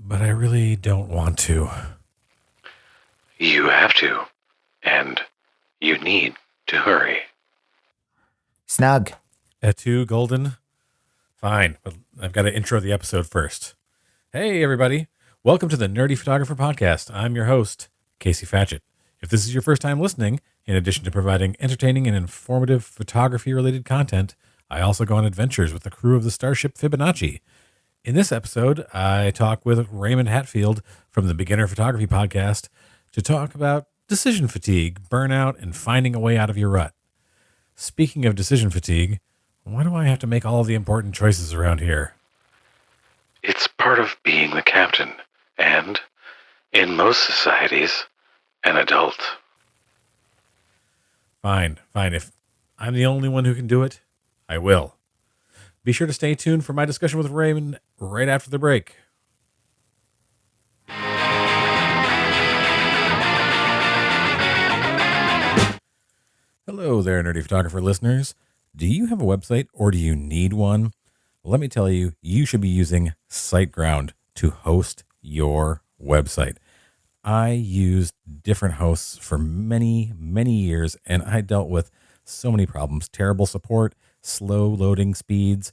but I really don't want to. You have to, and you need to hurry. Snug. Etu Golden? Fine, but I've got to intro the episode first. Hey, everybody. Welcome to the Nerdy Photographer Podcast. I'm your host, Casey Fatchett. If this is your first time listening, in addition to providing entertaining and informative photography-related content, I also go on adventures with the crew of the Starship Fibonacci. In this episode, I talk with Raymond Hatfield from the Beginner Photography Podcast to talk about decision fatigue, burnout, and finding a way out of your rut. Speaking of decision fatigue, why do I have to make all of the important choices around here? It's part of being the captain, and, in most societies, an adult. Fine. If I'm the only one who can do it, I will. Be sure to stay tuned for my discussion with Raymond right after the break. Hello there, Nerdy Photographer listeners. Do you have a website or do you need one? Let me tell you, you should be using SiteGround to host your website. I used different hosts for many, many years, and I dealt with so many problems. Terrible support, slow loading speeds,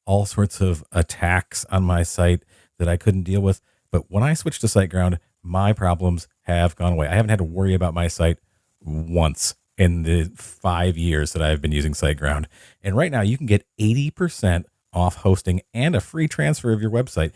all sorts of attacks on my site that I couldn't deal with. But when I switched to SiteGround, my problems have gone away. I haven't had to worry about my site once in the 5 years that I've been using SiteGround. And right now you can get 80% off hosting and a free transfer of your website.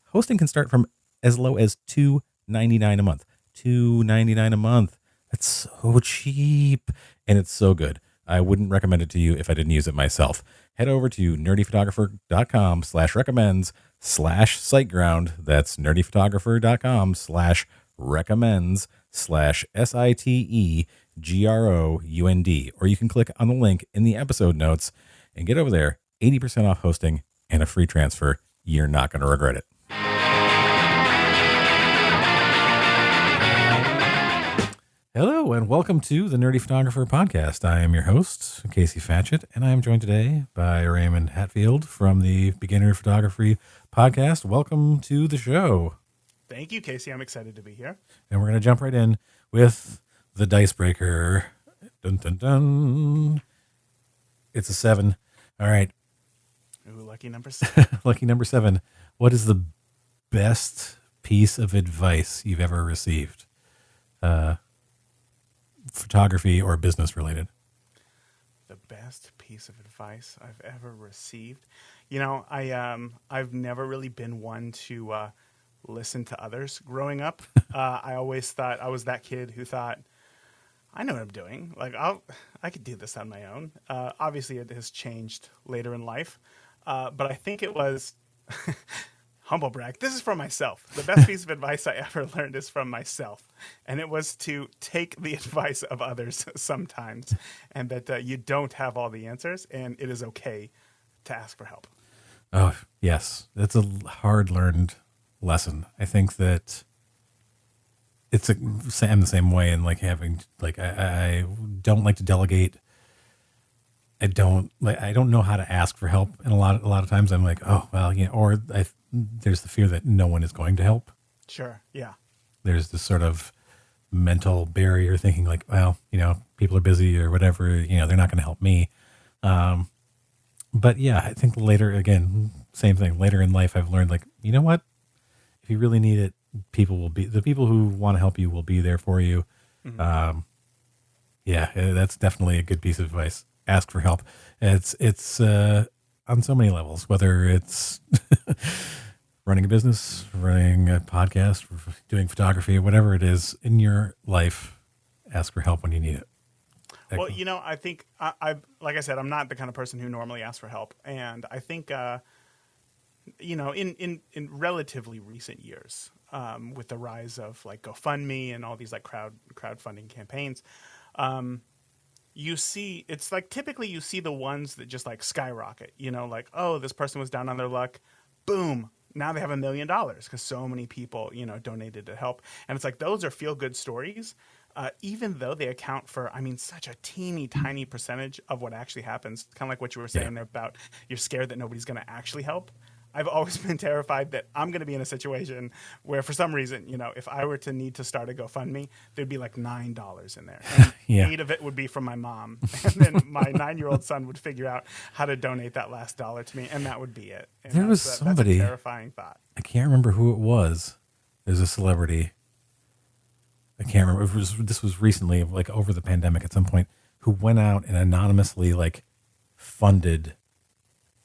Hosting can start from as low as $2.99 a month. $2.99 a month. That's so cheap. And it's so good. I wouldn't recommend it to you if I didn't use it myself. Head over to nerdyphotographer.com/recommends/SiteGround. That's nerdyphotographer.com/recommends/SiteGround. Or you can click on the link in the episode notes and get over there. 80% off hosting and a free transfer. You're not going to regret it. Hello, and welcome to the Nerdy Photographer Podcast. I am your host, Casey Fatchett, and I am joined today by Raymond Hatfield from the Beginner Photography Podcast. Welcome to the show. Thank you, Casey. I'm excited to be here. And we're going to jump right in with the dice breaker. Dun, dun, dun. It's a 7. All right. Ooh, lucky number 7. Lucky number 7. What is the best piece of advice you've ever received? Photography or business related? The best piece of advice I've ever received. You know, I've never really been one to listen to others growing up. I always thought I was that kid who thought, I know what I'm doing. Like I could do this on my own. Obviously, it has changed later in life, but I think it was humble brag. This is from myself. The best piece of advice I ever learned is from myself, and it was to take the advice of others sometimes, and that you don't have all the answers, and it is okay to ask for help. Oh, yes. That's a hard-learned lesson. I think that I'm the same way, and like having like I don't like to delegate. I don't know how to ask for help, and a lot of times I'm like, oh well, or there's the fear that no one is going to help. Sure, yeah. There's this sort of mental barrier, thinking like, well, people are busy or whatever, they're not going to help me. But yeah, I think later, again, same thing. Later in life, I've learned like, you know what? If you really need it, the people who want to help you will be there for you. Mm-hmm. Yeah, that's definitely a good piece of advice. Ask for help. It's on so many levels, whether it's running a business, running a podcast, doing photography, whatever it is in your life, ask for help when you need it. Well, I think I like I said, I'm not the kind of person who normally asks for help, and I think in relatively recent years, with the rise of like GoFundMe and all these like crowdfunding campaigns, you see, it's like typically you see the ones that just like skyrocket, like, oh, this person was down on their luck. Boom. Now they have $1 million because so many people, donated to help. And it's like, those are feel good stories, even though they account for, such a teeny tiny percentage of what actually happens. Kind of like what you were saying there about you're scared that nobody's going to actually help. I've always been terrified that I'm going to be in a situation where, for some reason, if I were to need to start a GoFundMe, there'd be like $9 in there. And Yeah. 8 of it would be from my mom. And then my 9-year-old son would figure out how to donate that last dollar to me, and that would be it. And There was somebody, that's a terrifying thought. I can't remember who it was. There's a celebrity. I can't remember. This was recently, like over the pandemic at some point, who went out and anonymously like funded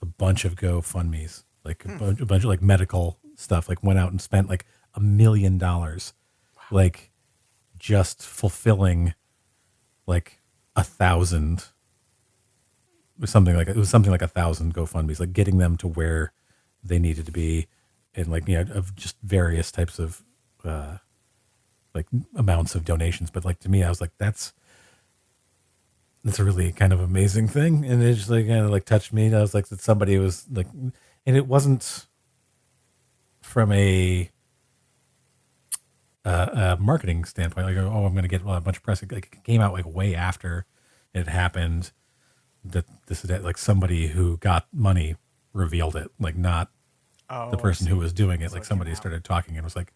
a bunch of GoFundMes, like a bunch of like medical stuff, like went out and spent like $1 million, like just fulfilling like 1,000 or something like it was something like 1,000 GoFundMes, like getting them to where they needed to be, and like of just various types of like amounts of donations. But like to me, I was like, that's a really kind of amazing thing, and it just like kind of like touched me. And I was like, that somebody was like, and it wasn't from a marketing standpoint, like, oh, I'm going to get a bunch of press. Like it came out like way after it happened that this is like somebody who got money revealed it, like not the person who was doing it. So like somebody started talking and was like,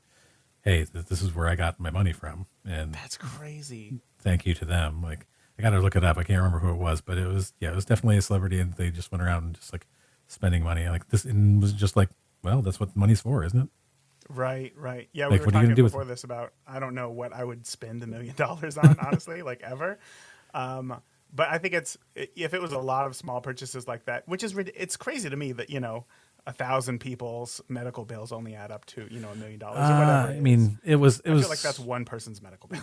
hey, this is where I got my money from. And that's crazy. Thank you to them. Like, I got to look it up. I can't remember who it was, but it was definitely a celebrity, and they just went around and just like spending money like this, and was just like, well, that's what money's for, isn't it? Right. Yeah, like, we were talking before this about, I don't know what I would spend $1 million on, honestly, like ever. But I think if it was a lot of small purchases like that, which is, it's crazy to me that, 1,000 people's medical bills only add up to, $1 million or whatever. I mean, it was. I feel like that's one person's medical bill.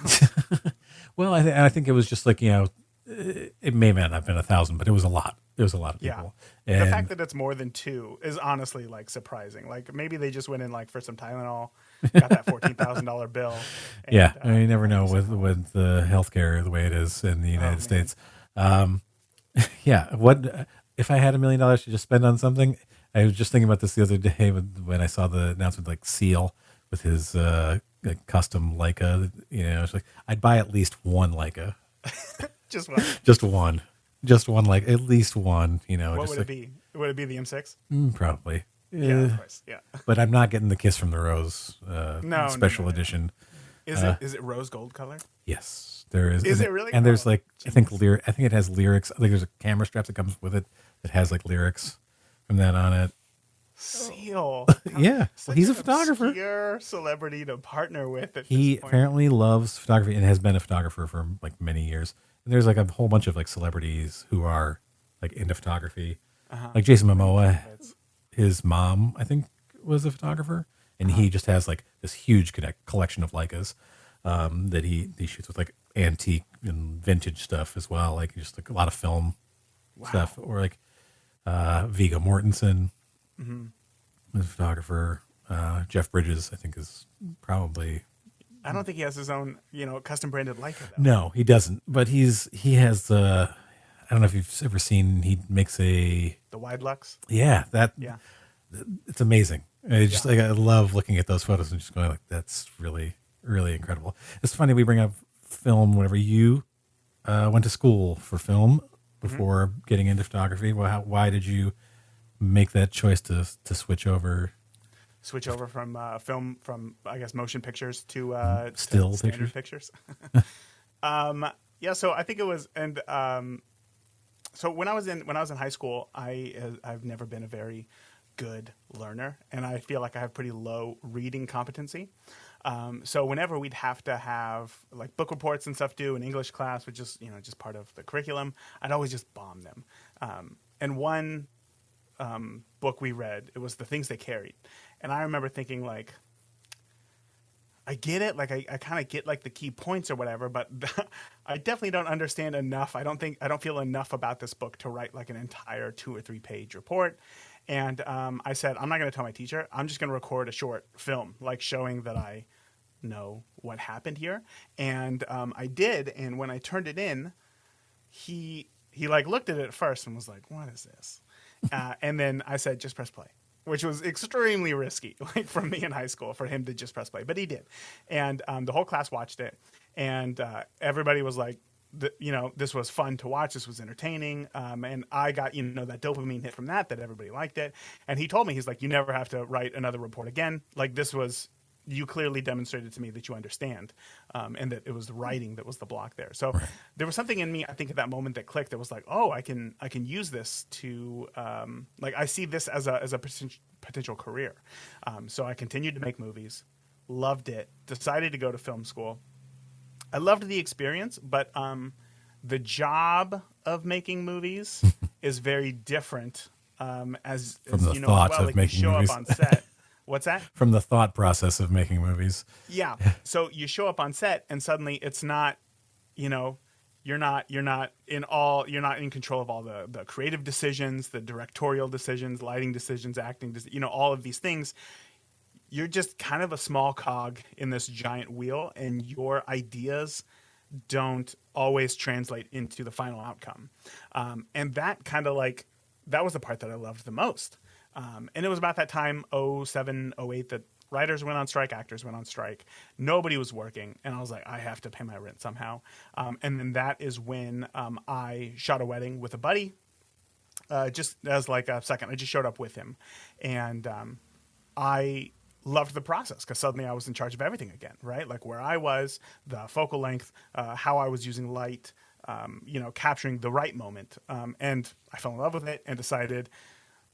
Well, I think it was just like, it may not have been 1,000, but it was a lot. There was a lot of people. Yeah. And the fact that it's more than 2 is honestly like surprising. Like maybe they just went in like for some Tylenol, got that $14,000 bill. And, yeah, I mean, you never know with the healthcare the way it is in the United States. Yeah, what if I had $1 million to just spend on something? I was just thinking about this the other day when I saw the announcement, like Seal with his like custom Leica. It's like I'd buy at least one Leica. Just one. Just one, like at least one. What just would it be? Would it be the M6? Probably. Yeah, of course. Yeah. But I'm not getting the Kiss from the Rose special edition. Is it rose gold color? Yes, there is. Is it really? And there's like I think it has lyrics. I think there's a camera strap that comes with it that has like lyrics from that on it. Seal. Yeah, well, he's a photographer. Obscure celebrity to partner with. He apparently loves photography and has been a photographer for like many years. And there's like a whole bunch of like celebrities who are like into photography, like Jason Momoa. His mom, I think, was a photographer, and he just has like this huge collection of Leicas that he shoots with like antique and vintage stuff as well, like just like a lot of film stuff, or like Viggo Mortensen was a photographer. Jeff Bridges, I think, is probably. I don't think he has his own, custom branded Leica, though. No, he doesn't. But he has. I don't know if you've ever seen. He makes the wide lux. Yeah, Yeah. It's amazing. I just like I love looking at those photos and just going like, that's really, really incredible. It's funny we bring up film whenever you went to school for film before getting into photography. Well, why did you make that choice to switch over? Switch over from film, from I guess motion pictures to still to standard pictures. Yeah, so I think it was, and so when I was in high school, I've never been a very good learner, and I feel like I have pretty low reading competency. So whenever we'd have to have like book reports and stuff due in English class, which is just part of the curriculum, I'd always just bomb them. And one book we read, it was The Things They Carried, and I remember thinking like, I get it, like I kind of get like the key points or whatever, but I definitely don't understand enough. I don't feel enough about this book to write like an entire 2 or 3 page report. And I said, I'm not going to tell my teacher. I'm just going to record a short film, like showing that I know what happened here. And I did. And when I turned it in, he like looked at it first and was like, "What is this?" And then I said, "Just press play," which was extremely risky, like from me in high school, for him to just press play. But he did. And the whole class watched it. And everybody was like, this was fun to watch. This was entertaining. And I got, that dopamine hit from that everybody liked it. And he told me, he's like, you never have to write another report again. Like, this was, you clearly demonstrated to me that you understand, and that it was the writing that was the block there. So there was something in me, I think, at that moment that clicked. That was like, oh, I can use this to, I see this as a potential career. So I continued to make movies, loved it, decided to go to film school. I loved the experience, but the job of making movies is very different. As the you know, thought well, of like making you show movies. up on set. What's that? From the thought process of making movies. Yeah. So you show up on set and suddenly it's not, you're not in control of all the creative decisions, the directorial decisions, lighting decisions, acting, all of these things. You're just kind of a small cog in this giant wheel, and your ideas don't always translate into the final outcome. And that kind of that was the part that I loved the most. And it was about that time, 07, 08, that writers went on strike, actors went on strike. Nobody was working. And I was like, I have to pay my rent somehow. And then that is when I shot a wedding with a buddy, just as like a second. I just showed up with him. And I loved the process because suddenly I was in charge of everything again, right? Like where I was, the focal length, how I was using light, capturing the right moment. And I fell in love with it and decided,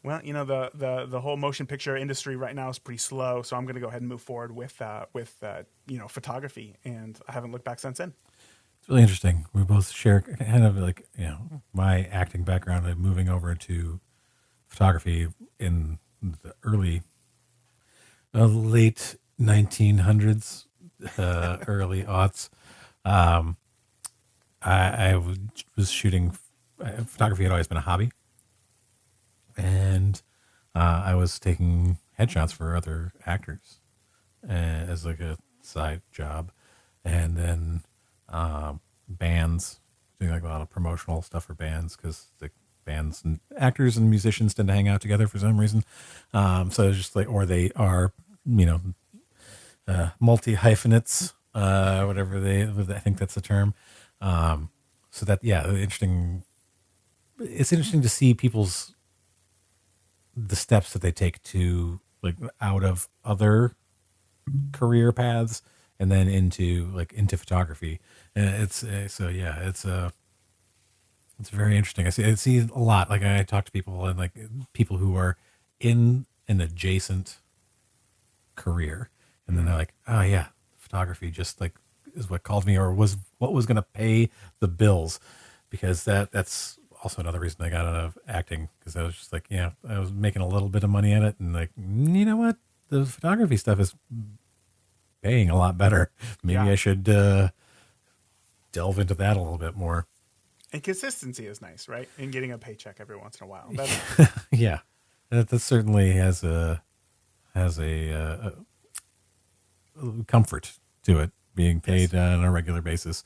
well, the whole motion picture industry right now is pretty slow, so I'm going to go ahead and move forward with photography, and I haven't looked back since then. It's really interesting. We both share kind of my acting background and moving over to photography in the late 1900s, early aughts. I was shooting. Photography had always been a hobby. And I was taking headshots for other actors as like a side job. And then bands, doing like a lot of promotional stuff for bands because the bands and actors and musicians tend to hang out together for some reason. So it's just like, or they are, multi-hyphenates, whatever I think that's the term. So that, interesting. It's interesting to see the steps that they take to like out of other career paths and then into photography. And it's very interesting. I see a lot. Like I talk to people and like people who are in an adjacent career and then they're like, oh yeah, photography just like is what called me or was what was going to pay the bills, because that's also another reason I got out of acting, because I was just like, I was making a little bit of money at it, and like, you know what, the photography stuff is paying a lot better. Maybe I should delve into that a little bit more. And consistency is nice, right? And getting a paycheck every once in a while. That's yeah, that certainly has a comfort to it, being paid on a regular basis.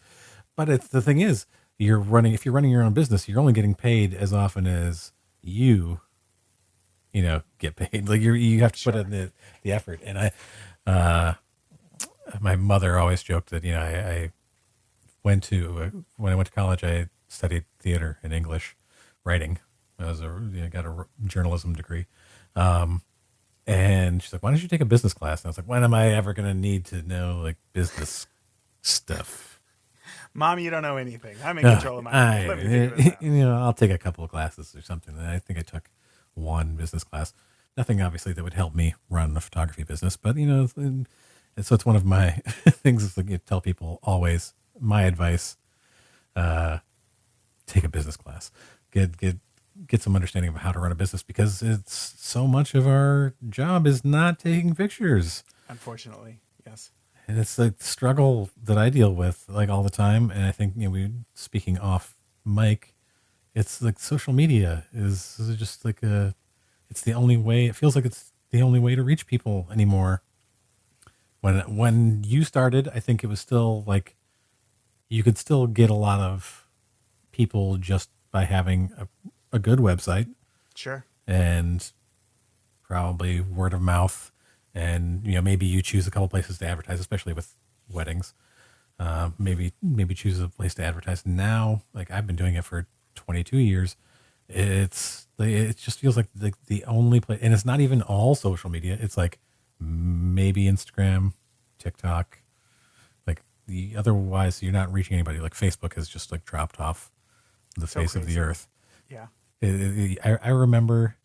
But the thing is, if you're running your own business, you're only getting paid as often as you get paid. Like you have to put in the effort. And my mother always joked that, I when I went to college, I studied theater and English writing. I got a journalism degree. And she's like, why don't you take a business class? And I was like, when am I ever going to need to know like business stuff? Mom, you don't know anything. I'm in control of my life. Let me figure this out. I'll take a couple of classes or something. And I think I took one business class. Nothing obviously that would help me run a photography business, but and so it's one of my things is like you tell people always, my advice, take a business class. Get some understanding of how to run a business, because it's so much of our job is not taking pictures. Unfortunately, yes. And it's like the struggle that I deal with like all the time. And I think, speaking off mic, it's like social media is just like it's the only way. It feels like it's the only way to reach people anymore. When you started, I think it was still like you could still get a lot of people just by having a good website. Sure. And probably word of mouth. And, maybe you choose a couple places to advertise, especially with weddings. maybe choose a place to advertise. Now, like I've been doing it for 22 years. It just feels like the only place, and it's not even all social media. It's like maybe Instagram, TikTok, like the otherwise you're not reaching anybody. Like Facebook has just like dropped off the So face of the crazy. earth. Yeah. I remember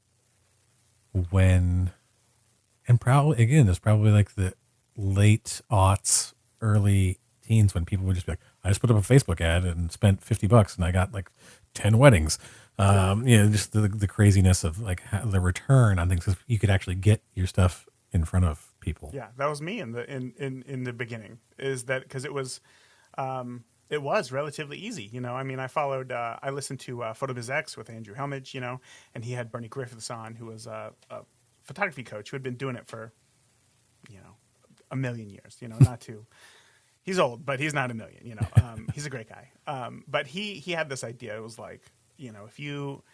when, and probably again, it's probably like the late aughts, early teens when people would just be like, I just put up a Facebook ad and spent $50 and I got like 10 weddings. Just the craziness of like the return on things. 'Cause you could actually get your stuff in front of people. Yeah, that was me in the beginning. Is that because it was relatively easy. I mean, I listened to Photobiz X with Andrew Helmage, and he had Bernie Griffiths on, who was a photography coach who had been doing it for, a million years. Not to. He's old, but he's not a million. He's a great guy. But he had this idea. It was like, if you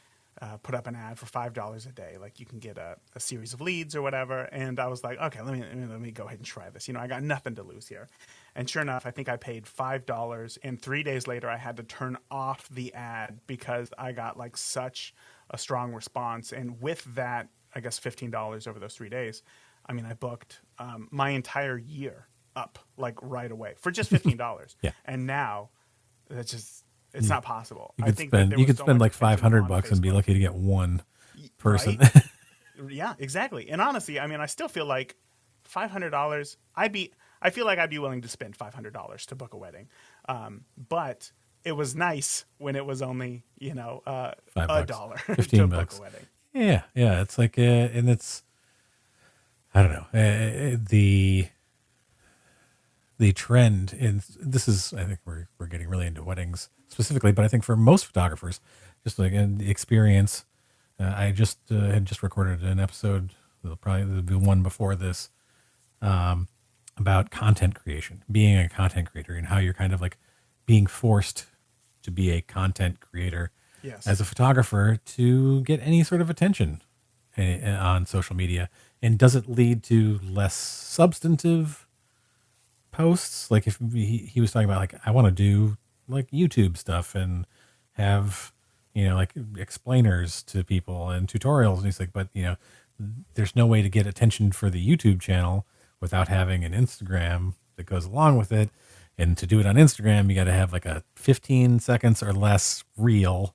put up an ad for $5 a day, like you can get a series of leads or whatever. And I was like, okay, let me go ahead and try this. I got nothing to lose here. And sure enough, I think I paid $5, and 3 days later I had to turn off the ad because I got like such a strong response. And with that, I guess $15 over those 3 days, I mean, I booked my entire year up like right away for just $15. Yeah. And now it's not possible. You I could think that spend there you was could so spend much like attention $500 on and be Facebook. lucky to get one person. Right? Yeah, exactly. And honestly, I mean, I still feel like $500. I feel like I'd be willing to spend $500 to book a wedding. But it was nice when it was only $1 to $15. book a wedding. Yeah. It's like, and it's, I don't know, the trend in this is, I think we're getting really into weddings specifically, but I think for most photographers, just like in the experience, I just had just recorded an episode, probably the one before this, about content creation, being a content creator, and how you're kind of like being forced to be a content creator Yes. as a photographer to get any sort of attention on social media. And does it lead to less substantive posts? Like if he was talking about like, I want to do like YouTube stuff and have, like explainers to people and tutorials. And he's like, but there's no way to get attention for the YouTube channel without having an Instagram that goes along with it. And to do it on Instagram, you got to have like a 15 seconds or less reel.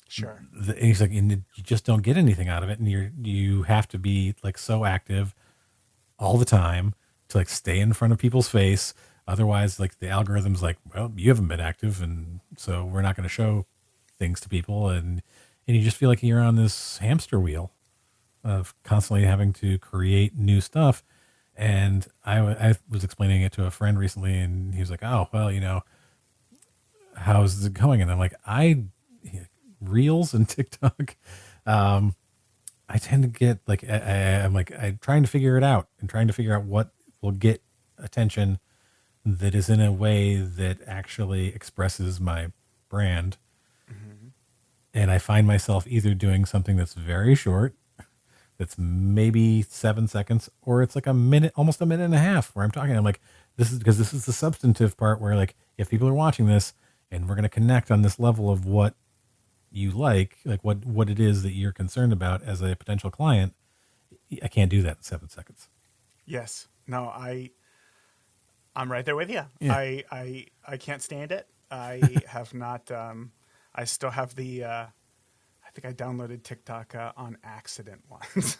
Sure. And he's like, and you just don't get anything out of it. And you have to be like so active all the time to like stay in front of people's face. Otherwise, like the algorithm's like, well, you haven't been active. And so we're not going to show things to people. And you just feel like you're on this hamster wheel of constantly having to create new stuff. And I was explaining it to a friend recently, and he was like, oh, well, how's it going? And I'm like, Reels and TikTok, I tend to get like, I'm trying to figure it out and trying to figure out what will get attention that is in a way that actually expresses my brand. Mm-hmm. And I find myself either doing something that's very short, that's maybe 7 seconds, or it's like a minute, almost a minute and a half where I'm talking. I'm like, this is the substantive part where like, if people are watching this and we're going to connect on this level of what you like what it is that you're concerned about as a potential client, I can't do that in 7 seconds. Yes. No, I'm right there with you. Yeah. I can't stand it. I have not, I still have I think I downloaded TikTok on accident once,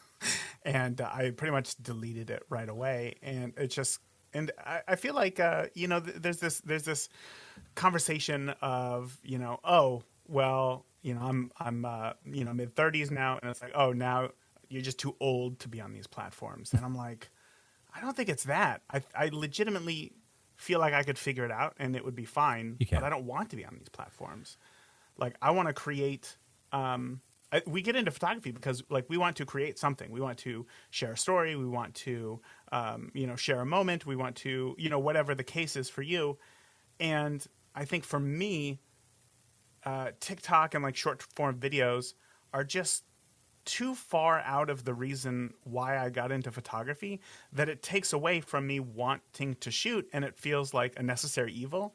and I pretty much deleted it right away. And it just, and I feel like there's this conversation of oh well I'm mid 30s now, and it's like, oh, now you're just too old to be on these platforms, and I'm like, I don't think it's that. I legitimately feel like I could figure it out and it would be fine, but I don't want to be on these platforms. Like I want to create. We get into photography because like we want to create something. We want to share a story. We want to, share a moment. We want to, whatever the case is for you. And I think for me, TikTok and like short form videos are just too far out of the reason why I got into photography that it takes away from me wanting to shoot, and it feels like a necessary evil.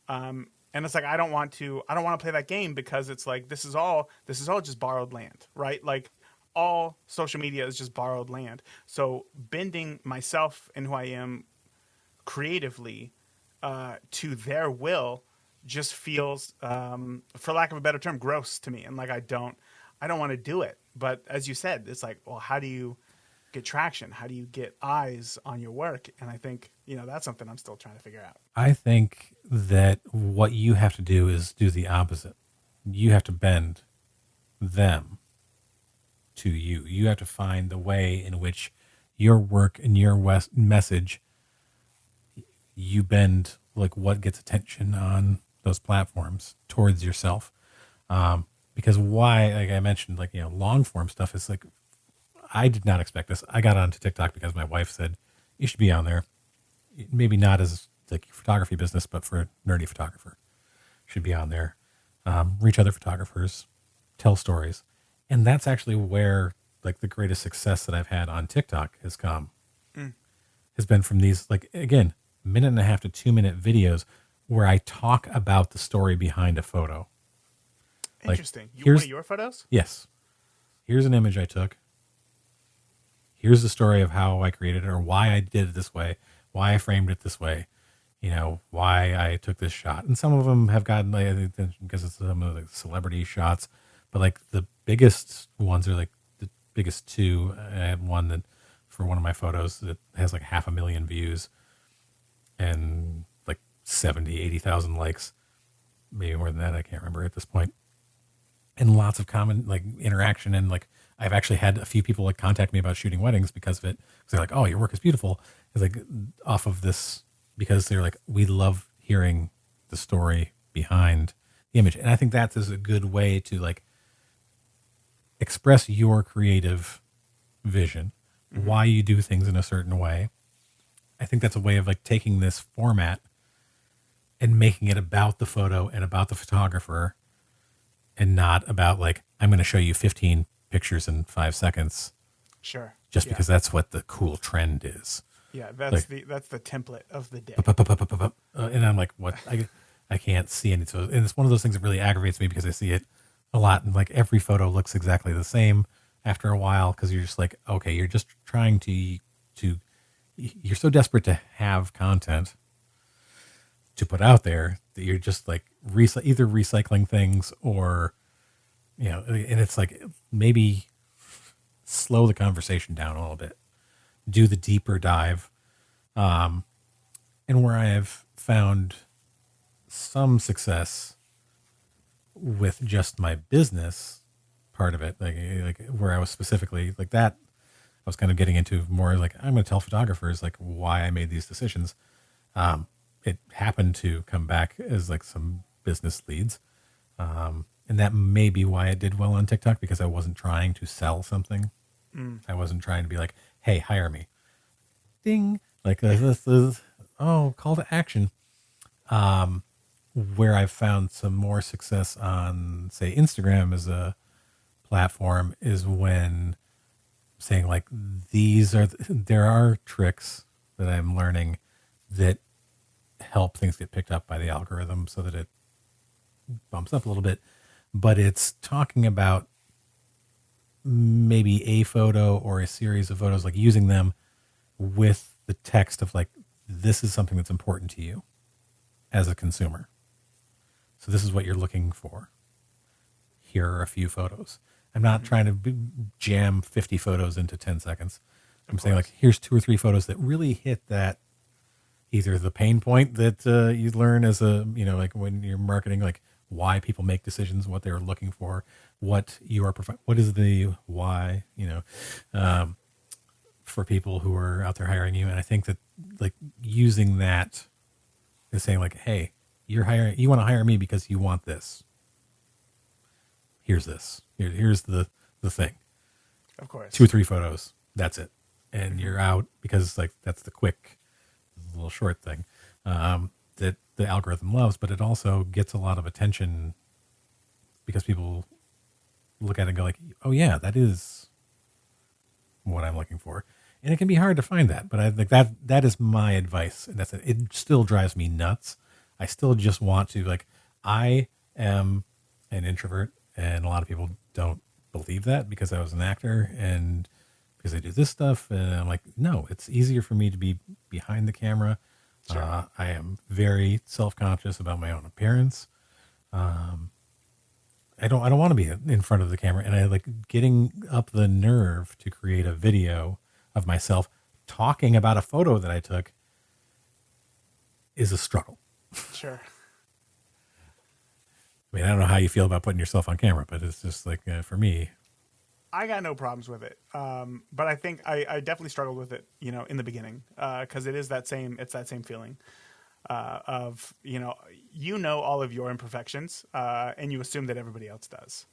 And it's like I don't want to play that game, because it's like this is all just borrowed land, right? Like all social media is just borrowed land. So bending myself and who I am creatively to their will just feels, for lack of a better term, gross to me. And like I don't want to do it. But as you said, it's like, well, how do you get traction? How do you get eyes on your work? And I think, that's something I'm still trying to figure out. I think that what you have to do is do the opposite. You have to bend them to you. You have to find the way in which your work and your message, you bend like what gets attention on those platforms towards yourself. Because why, like I mentioned, like, long form stuff is like, I did not expect this. I got onto TikTok because my wife said, you should be on there. Maybe not as like photography business, but for a nerdy photographer, should be on there. Reach other photographers, tell stories. And that's actually where like the greatest success that I've had on TikTok has come, has been from these, like, again, 1.5 to 2 minute videos where I talk about the story behind a photo. Interesting. Like, One of your photos? Yes. Here's an image I took. Here's the story of how I created it, or why I did it this way, why I framed it this way, why I took this shot. And some of them have gotten, like, I think because it's some of the celebrity shots, but like the biggest ones are like the biggest two. I had one that for one of my photos that has like 500,000 views and like 80,000 likes, maybe more than that. I can't remember at this point. And lots of common like interaction, and like I've actually had a few people like contact me about shooting weddings because of it. Because they're like, "Oh, your work is beautiful." It's like off of this, because they're like, we love hearing the story behind the image, and I think that is a good way to like express your creative vision, why you do things in a certain way. I think that's a way of like taking this format and making it about the photo and about the photographer, and not about like, I'm going to show you 15 pictures in 5 seconds. Sure. Just because that's what the cool trend is. Yeah, that's the template of the day. And I'm like, what? I can't see any. So, and it's one of those things that really aggravates me because I see it a lot. And like every photo looks exactly the same after a while, because you're just like, okay, you're just trying to you're so desperate to have content to put out there that you're just like either recycling things or, and it's like, maybe slow the conversation down a little bit, do the deeper dive. And where I have found some success with just my business part of it, like where I was specifically like that, I was kind of getting into more like, I'm going to tell photographers like why I made these decisions. It happened to come back as like some business leads. And that may be why I did well on TikTok, because I wasn't trying to sell something. I wasn't trying to be like, hey, hire me. Ding. Like this is, call to action. Where I've found some more success on, say, Instagram as a platform is when saying like, there are tricks that I'm learning that help things get picked up by the algorithm so that it bumps up a little bit, but it's talking about maybe a photo or a series of photos, like using them with the text of like, this is something that's important to you as a consumer. So this is what you're looking for. Here are a few photos. I'm not trying to jam 50 photos into 10 seconds. I'm saying like, here's 2 or 3 photos that really hit that, either the pain point that you learn as a, like when you're marketing, like why people make decisions, what they're looking for, what you are, what is the why, for people who are out there hiring you. And I think that like using that is saying like, hey, you want to hire me because you want this. Here's this. Here's the thing. Of course. 2 or 3 photos. That's it. And you're out, because like that's the quick little short thing that the algorithm loves, but it also gets a lot of attention because people look at it and go like, oh yeah, that is what I'm looking for. And it can be hard to find that, but I think that is my advice. And that's it. It still drives me nuts. I still just want to, like, I am an introvert, and a lot of people don't believe that because I was an actor and because I do this stuff. And I'm like, no, it's easier for me to be behind the camera. Sure. I am very self-conscious about my own appearance. I don't want to be in front of the camera, and I like getting up the nerve to create a video of myself talking about a photo that I took is a struggle. Sure. I mean, I don't know how you feel about putting yourself on camera, but it's just like, for me, I got no problems with it. But I think I definitely struggled with it, in the beginning, because it's that same feeling of, all of your imperfections, and you assume that everybody else does.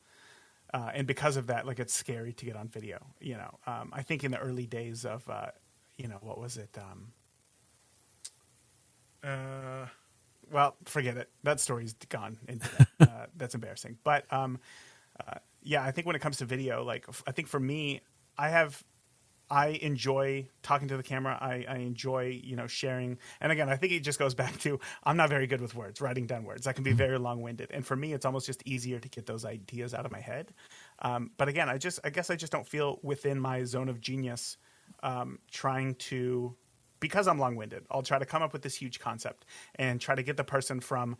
And because of that, like, it's scary to get on video, I think in the early days of, what was it? Well, forget it. That story's gone. That's embarrassing. But, yeah, I think when it comes to video, like, I think for me, I enjoy talking to the camera. I enjoy, sharing. And again, I think it just goes back to, I'm not very good with words, writing down words. I can be very long-winded. And for me, it's almost just easier to get those ideas out of my head. But again, I guess I just don't feel within my zone of genius, trying to, because I'm long-winded, I'll try to come up with this huge concept and try to get the person from,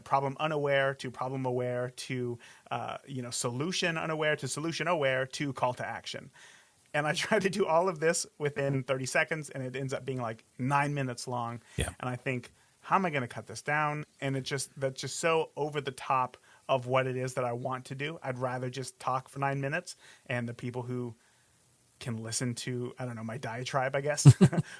problem unaware to problem aware to, solution unaware to solution aware to call to action. And I try to do all of this within 30 seconds, and it ends up being like 9 minutes long. Yeah. And I think, how am I going to cut this down? And that's just so over the top of what it is that I want to do. I'd rather just talk for 9 minutes, and the people who can listen to, I don't know, my diatribe, I guess,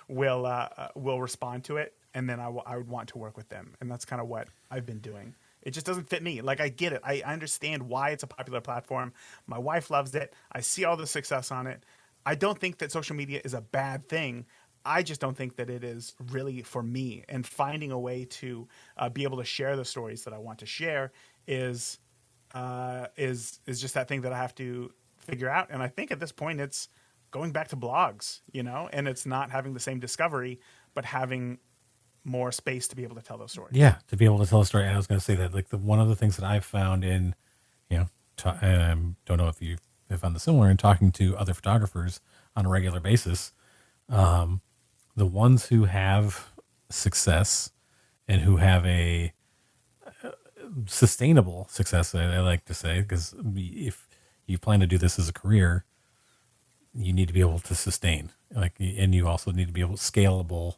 will respond to it. And then I would want to work with them. And that's kind of what I've been doing. It just doesn't fit me. Like, I get it. I understand why it's a popular platform. My wife loves it. I see all the success on it. I don't think that social media is a bad thing. I just don't think that it is really for me. And finding a way to be able to share the stories that I want to share is just that thing that I have to figure out. And I think at this point it's going back to blogs, and it's not having the same discovery, but having more space to be able to tell those stories. Yeah, to be able to tell a story. And I was going to say that, like, one of the things that I've found in, don't know if you have found the similar in talking to other photographers on a regular basis, the ones who have success and who have a sustainable success, I like to say, because if you plan to do this as a career, you need to be able to sustain, and you also need to be able to scalable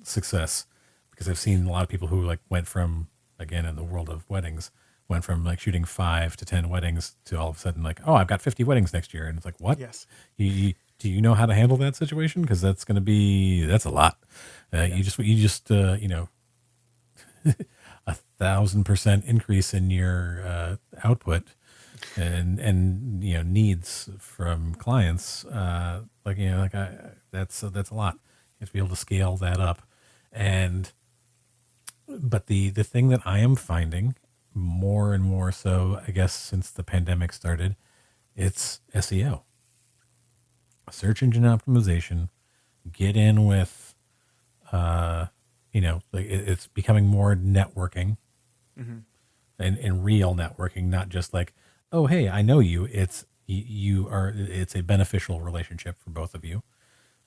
success, because I've seen a lot of people who went from, again, in the world of weddings, went from shooting 5 to 10 weddings to all of a sudden oh, I've got 50 weddings next year. And it's like, what? Yes. Do you know how to handle that situation? Because that's a lot. You just 1,000% increase in your output and needs from clients. That's a lot. You have to be able to scale that up. But the thing that I am finding more and more so, I guess, since the pandemic started, it's SEO, search engine optimization. Get in with, it's becoming more networking, and real networking, not just oh, hey, I know you. It's a beneficial relationship for both of you.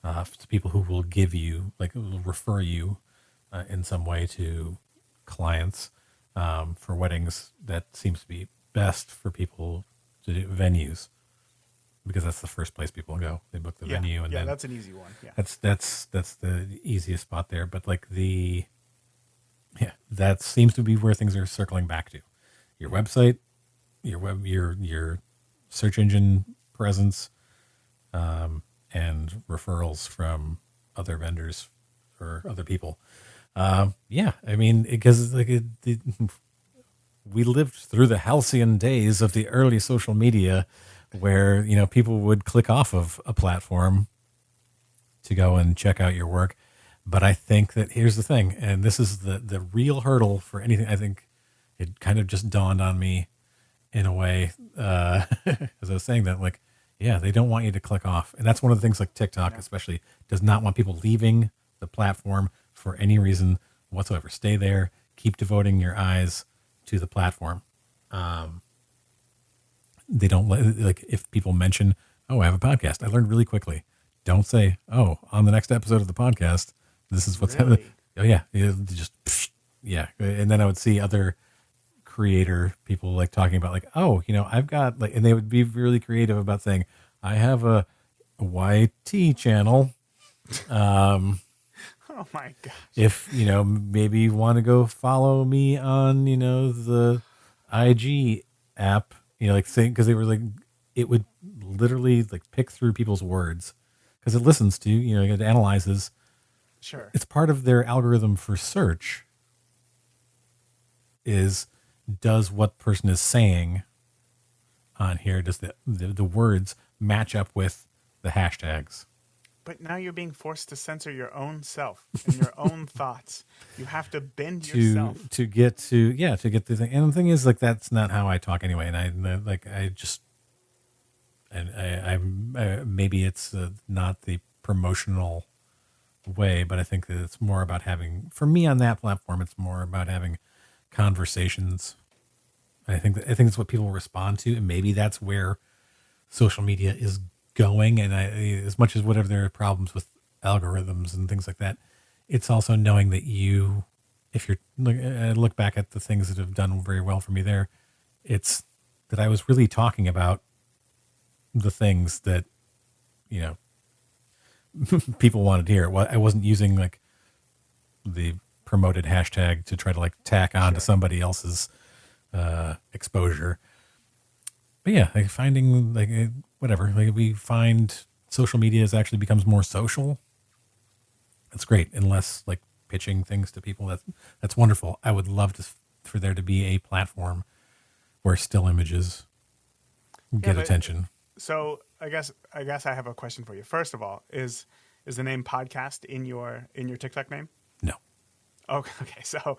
It's people who will give you, will refer you in some way to clients for weddings. That seems to be best for people to do venues, because that's the first place people go. They book the venue, and then that's an easy one. Yeah, that's the easiest spot there. But that seems to be where things are circling back to. Your website, your search engine presence, and referrals from other vendors or other people. I mean, because we lived through the halcyon days of the early social media, where people would click off of a platform to go and check out your work. But I think that here's the thing, and this is the real hurdle for anything. I think it kind of just dawned on me in a way, as I was saying that, like, yeah, they don't want you to click off. And that's one of the things like TikTok, especially, does not want people leaving the platform for any reason whatsoever. Stay there, keep devoting your eyes to the platform. They don't like if people mention, oh, I have a podcast. I learned really quickly. Don't say, oh, on the next episode of the podcast, this is what's happening. Oh yeah. Just, yeah. And then I would see other creator people like talking about like, oh, I've got like, and they would be really creative about saying, I have a YT channel. Oh my gosh. If, maybe you want to go follow me on, the IG app, like saying, because they were like, it would literally like pick through people's words because it listens to, it analyzes. Sure. It's part of their algorithm for search does what person is saying on here, does the words match up with the hashtags? But now you're being forced to censor your own self and your own thoughts. You have to bend yourself to get the thing. And the thing is, like, that's not how I talk anyway. And I maybe it's not the promotional way, but I think that it's more about having, for me on that platform, it's more about having conversations. I think it's what people respond to, and maybe that's where social media is going. And as much as whatever there are problems with algorithms and things like that, it's also knowing that if you're look back at the things that have done very well for me there, it's that I was really talking about the things that, people wanted to hear. I wasn't using like the promoted hashtag to try to like tack on to somebody else's exposure. But yeah, like finding like whatever, like we find social media actually becomes more social. That's great, unless like pitching things to people. That's wonderful. I would love for there to be a platform where still images get attention. So I guess I have a question for you. First of all, is the name podcast in your TikTok name? No. Okay. So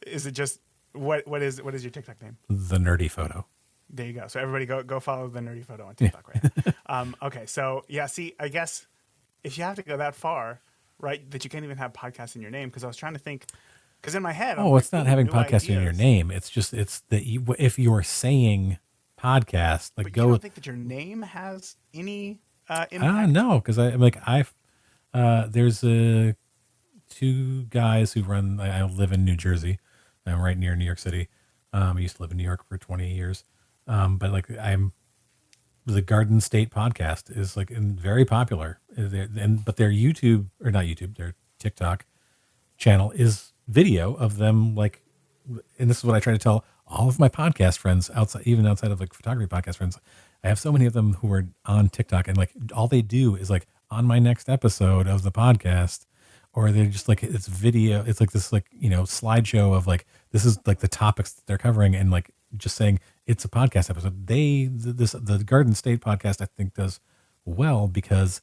is it just what is your TikTok name? The Nerdy Photo. There you go. So everybody go follow the Nerdy Photo on TikTok, right? Okay. So yeah, see, I guess if you have to go that far, right, that you can't even have podcasts in your name, because I was trying to think, because in my head, it's not having podcast in your name. It's that if you're saying podcast, like, but you don't think that your name has any impact? No, because there's two guys who run. I live in New Jersey. I'm right near New York City. I used to live in New York for 20 years. But like the Garden State podcast is like very popular. But their YouTube, or not YouTube, their TikTok channel is video of them, like, and this is what I try to tell all of my podcast friends even outside of like photography podcast friends. I have so many of them who are on TikTok, and like all they do is like, on my next episode of the podcast, or they're just like, it's video. It's like this, like, slideshow of like, this is like the topics that they're covering, and like just saying it's a podcast episode. The Garden State podcast, I think, does well because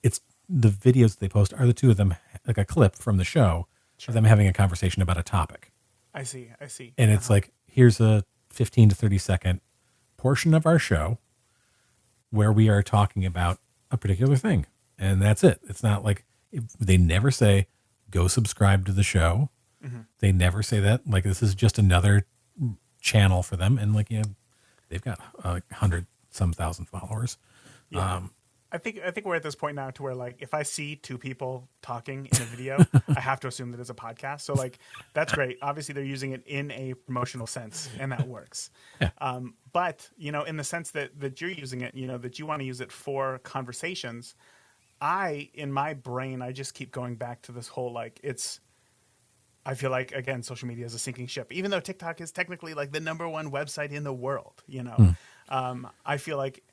it's the videos that they post are the two of them, like a clip from the show of them having a conversation about a topic. I see. And it's like, here's a 15 to 30 second portion of our show where we are talking about a particular thing. And that's it. It's not like, they never say, go subscribe to the show. Mm-hmm. They never say that. Like, this is just another channel for them. And like, they've got 100-some thousand followers. Yeah. I think we're at this point now to where, like, if I see two people talking in a video, I have to assume that it's a podcast. So like, that's great. Obviously they're using it in a promotional sense, and that works. Yeah. But in the sense that you're using it, that you want to use it for conversations, in my brain, I just keep going back to this whole, like, I feel like, again, social media is a sinking ship, even though TikTok is technically like the #1 website in the world, I feel like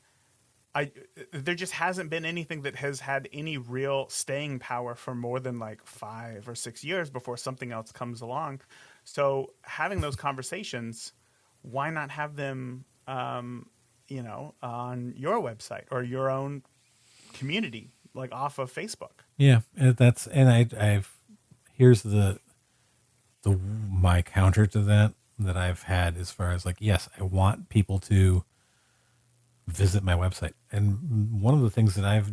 there just hasn't been anything that has had any real staying power for more than like 5 or 6 years before something else comes along. So having those conversations, why not have them, on your website or your own community, like off of Facebook? Yeah, here's my counter to that. that I've had as far as like, yes, I want people to visit my website. And one of the things that I've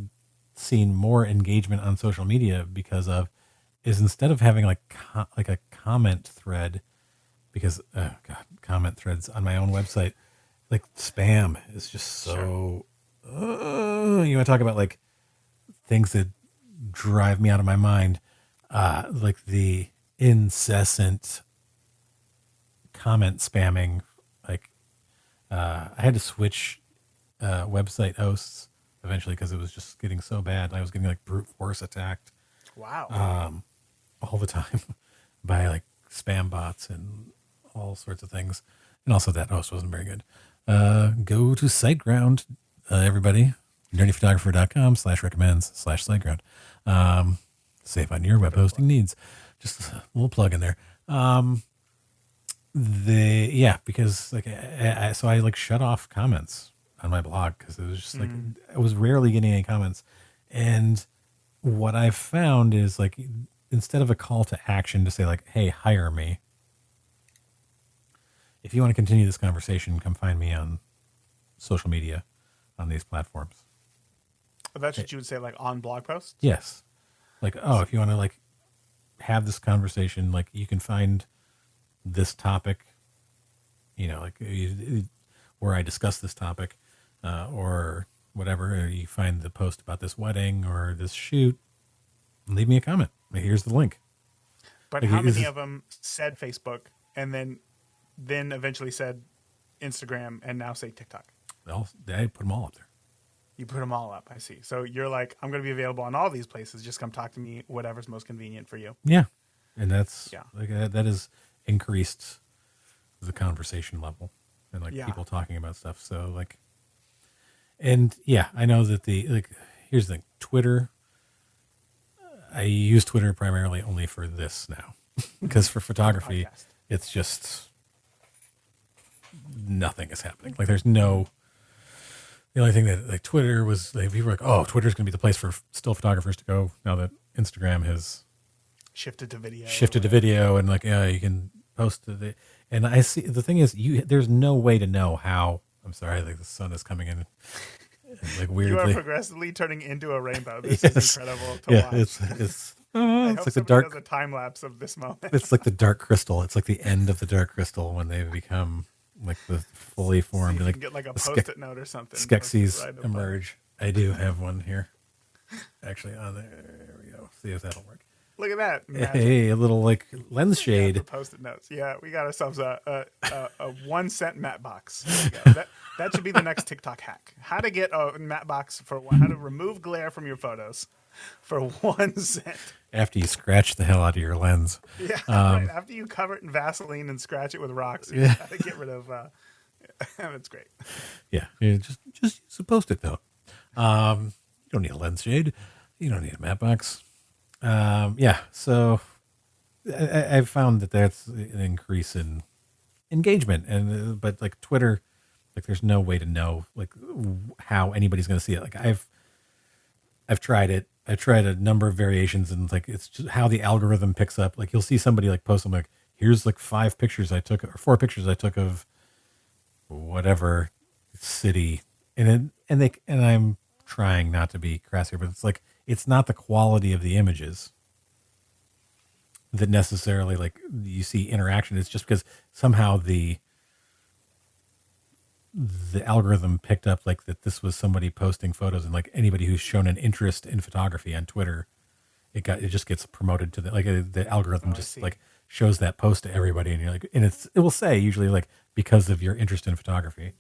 seen more engagement on social media because of is instead of having like like a comment thread, because comment threads on my own website, like spam is just so. You want to talk about like things that drive me out of my mind, like the incessant comment spamming. Like I had to switch website hosts eventually because it was just getting so bad. I was getting like brute force attacked Wow. all the time by like spam bots and all sorts of things. And also that host wasn't very good. Go to SiteGround, everybody. nerdyphotographer.com/recommends/SiteGround. Save on your web hosting needs. Just a little plug in there. Because like so I like shut off comments on my blog because it was just like I was rarely getting any comments. And what I've found is like instead of a call to action to say like, hey, hire me, if you want to continue this conversation, come find me on social media on these platforms. That's what you would say, like on blog posts? Yes. Like, oh, if you want to like have this conversation, like you can find this topic, like where I discuss this topic, or whatever, or you find the post about this wedding or this shoot, leave me a comment. Here's the link. But Like, how many of them said Facebook and then eventually said Instagram and now say TikTok? Well, I put them all up there. You put them all up. I see. So you're like, I'm going to be available on all these places. Just come talk to me, whatever's most convenient for you. Yeah. And that's Yeah. like that has increased the conversation level and like Yeah. people talking about stuff. So like, and yeah, I know that here's the thing, Twitter, I use Twitter primarily only for this now because for photography, Podcast. it's just nothing is happening. Like there's no, the only thing that like Twitter was like, people were like, oh, Twitter's going to be the place for still photographers to go now that Instagram has Shifted to video. and like, yeah, you can post to the, and I see the thing is there's no way to know how, I'm sorry, like the sun is coming in like weirdly. You are progressively turning into a rainbow. This is incredible to watch. It's I hope like the somebody dark, does a time lapse of this moment. it's like the dark crystal. It's like the end of the dark crystal when they become like the fully formed, See if you like can get like a the post-it note or something. Skeksis Right above. emerge. I do have one here actually on there. There we go. See if that'll work. Look at that. Magic. Hey, a little like lens Yeah, shade. the post-it notes. Yeah, we got ourselves a 1 cent matte box. There you go. That should be the next TikTok hack. How to get a matte box how to remove glare from your photos for 1 cent. After you scratch the hell out of your lens. Yeah, right. After you cover it in Vaseline and scratch it with rocks, you got to get rid of. That's great. Yeah, just use a Post-it though. You don't need a lens shade. You don't need a matte box. Yeah, so I've found that that's an increase in engagement, and but like Twitter, like there's no way to know like how anybody's going to see it. Like I've tried it. I tried a number of variations, and like it's just how the algorithm picks up. Like you'll see somebody like post something like, here's like 5 pictures I took, or 4 pictures I took of whatever city, and I'm trying not to be crass here, but it's like it's not the quality of the images that necessarily like you see interaction. It's just because somehow the algorithm picked up like that this was somebody posting photos, and like anybody who's shown an interest in photography on Twitter, it just gets promoted to the algorithm just like shows that post to everybody, and you're like, and it will say usually like because of your interest in photography,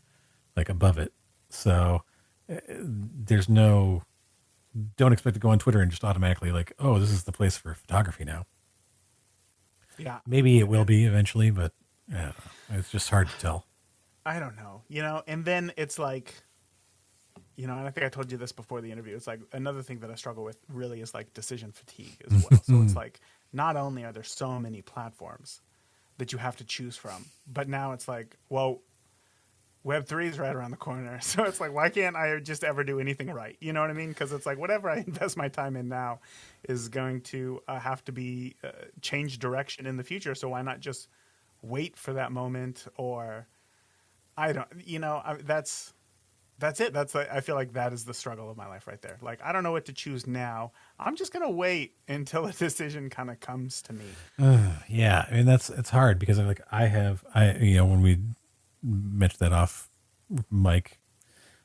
like above it. So there's no, don't expect to go on Twitter and just automatically like, oh, this is the place for photography now. Yeah, Maybe it will be eventually, but it's just hard to tell. I don't know, and then it's like, and I think I told you this before the interview. It's like another thing that I struggle with really is like decision fatigue as well. So it's like, not only are there so many platforms that you have to choose from, but now it's like, well, Web3 is right around the corner. So it's like, why can't I just ever do anything right? You know what I mean? Because it's like whatever I invest my time in now is going to have to be change direction in the future. So why not just wait for that moment, or I don't, that's it. I feel like that is the struggle of my life right there. Like, I don't know what to choose now. I'm just going to wait until a decision kind of comes to me. Yeah, I mean it's hard because when we mentioned that off mic,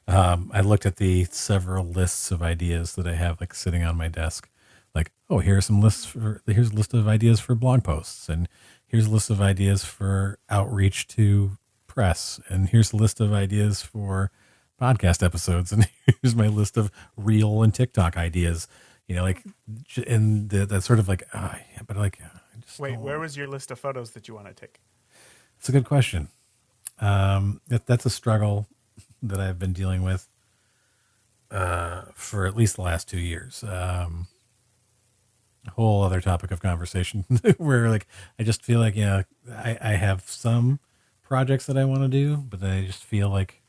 I looked at the several lists of ideas that I have like sitting on my desk. Like, oh, here's a list of ideas for blog posts, and here's a list of ideas for outreach to press, and here's a list of ideas for podcast episodes, and here's my list of reel and TikTok ideas. And that's sort of like, yeah, but like, I just Wait, don't- where was your list of photos that you want to take? It's a good question. That's a struggle that I've been dealing with for at least the last 2 years. A whole other topic of conversation where like I just feel like I have some projects that I want to do, but I just feel like,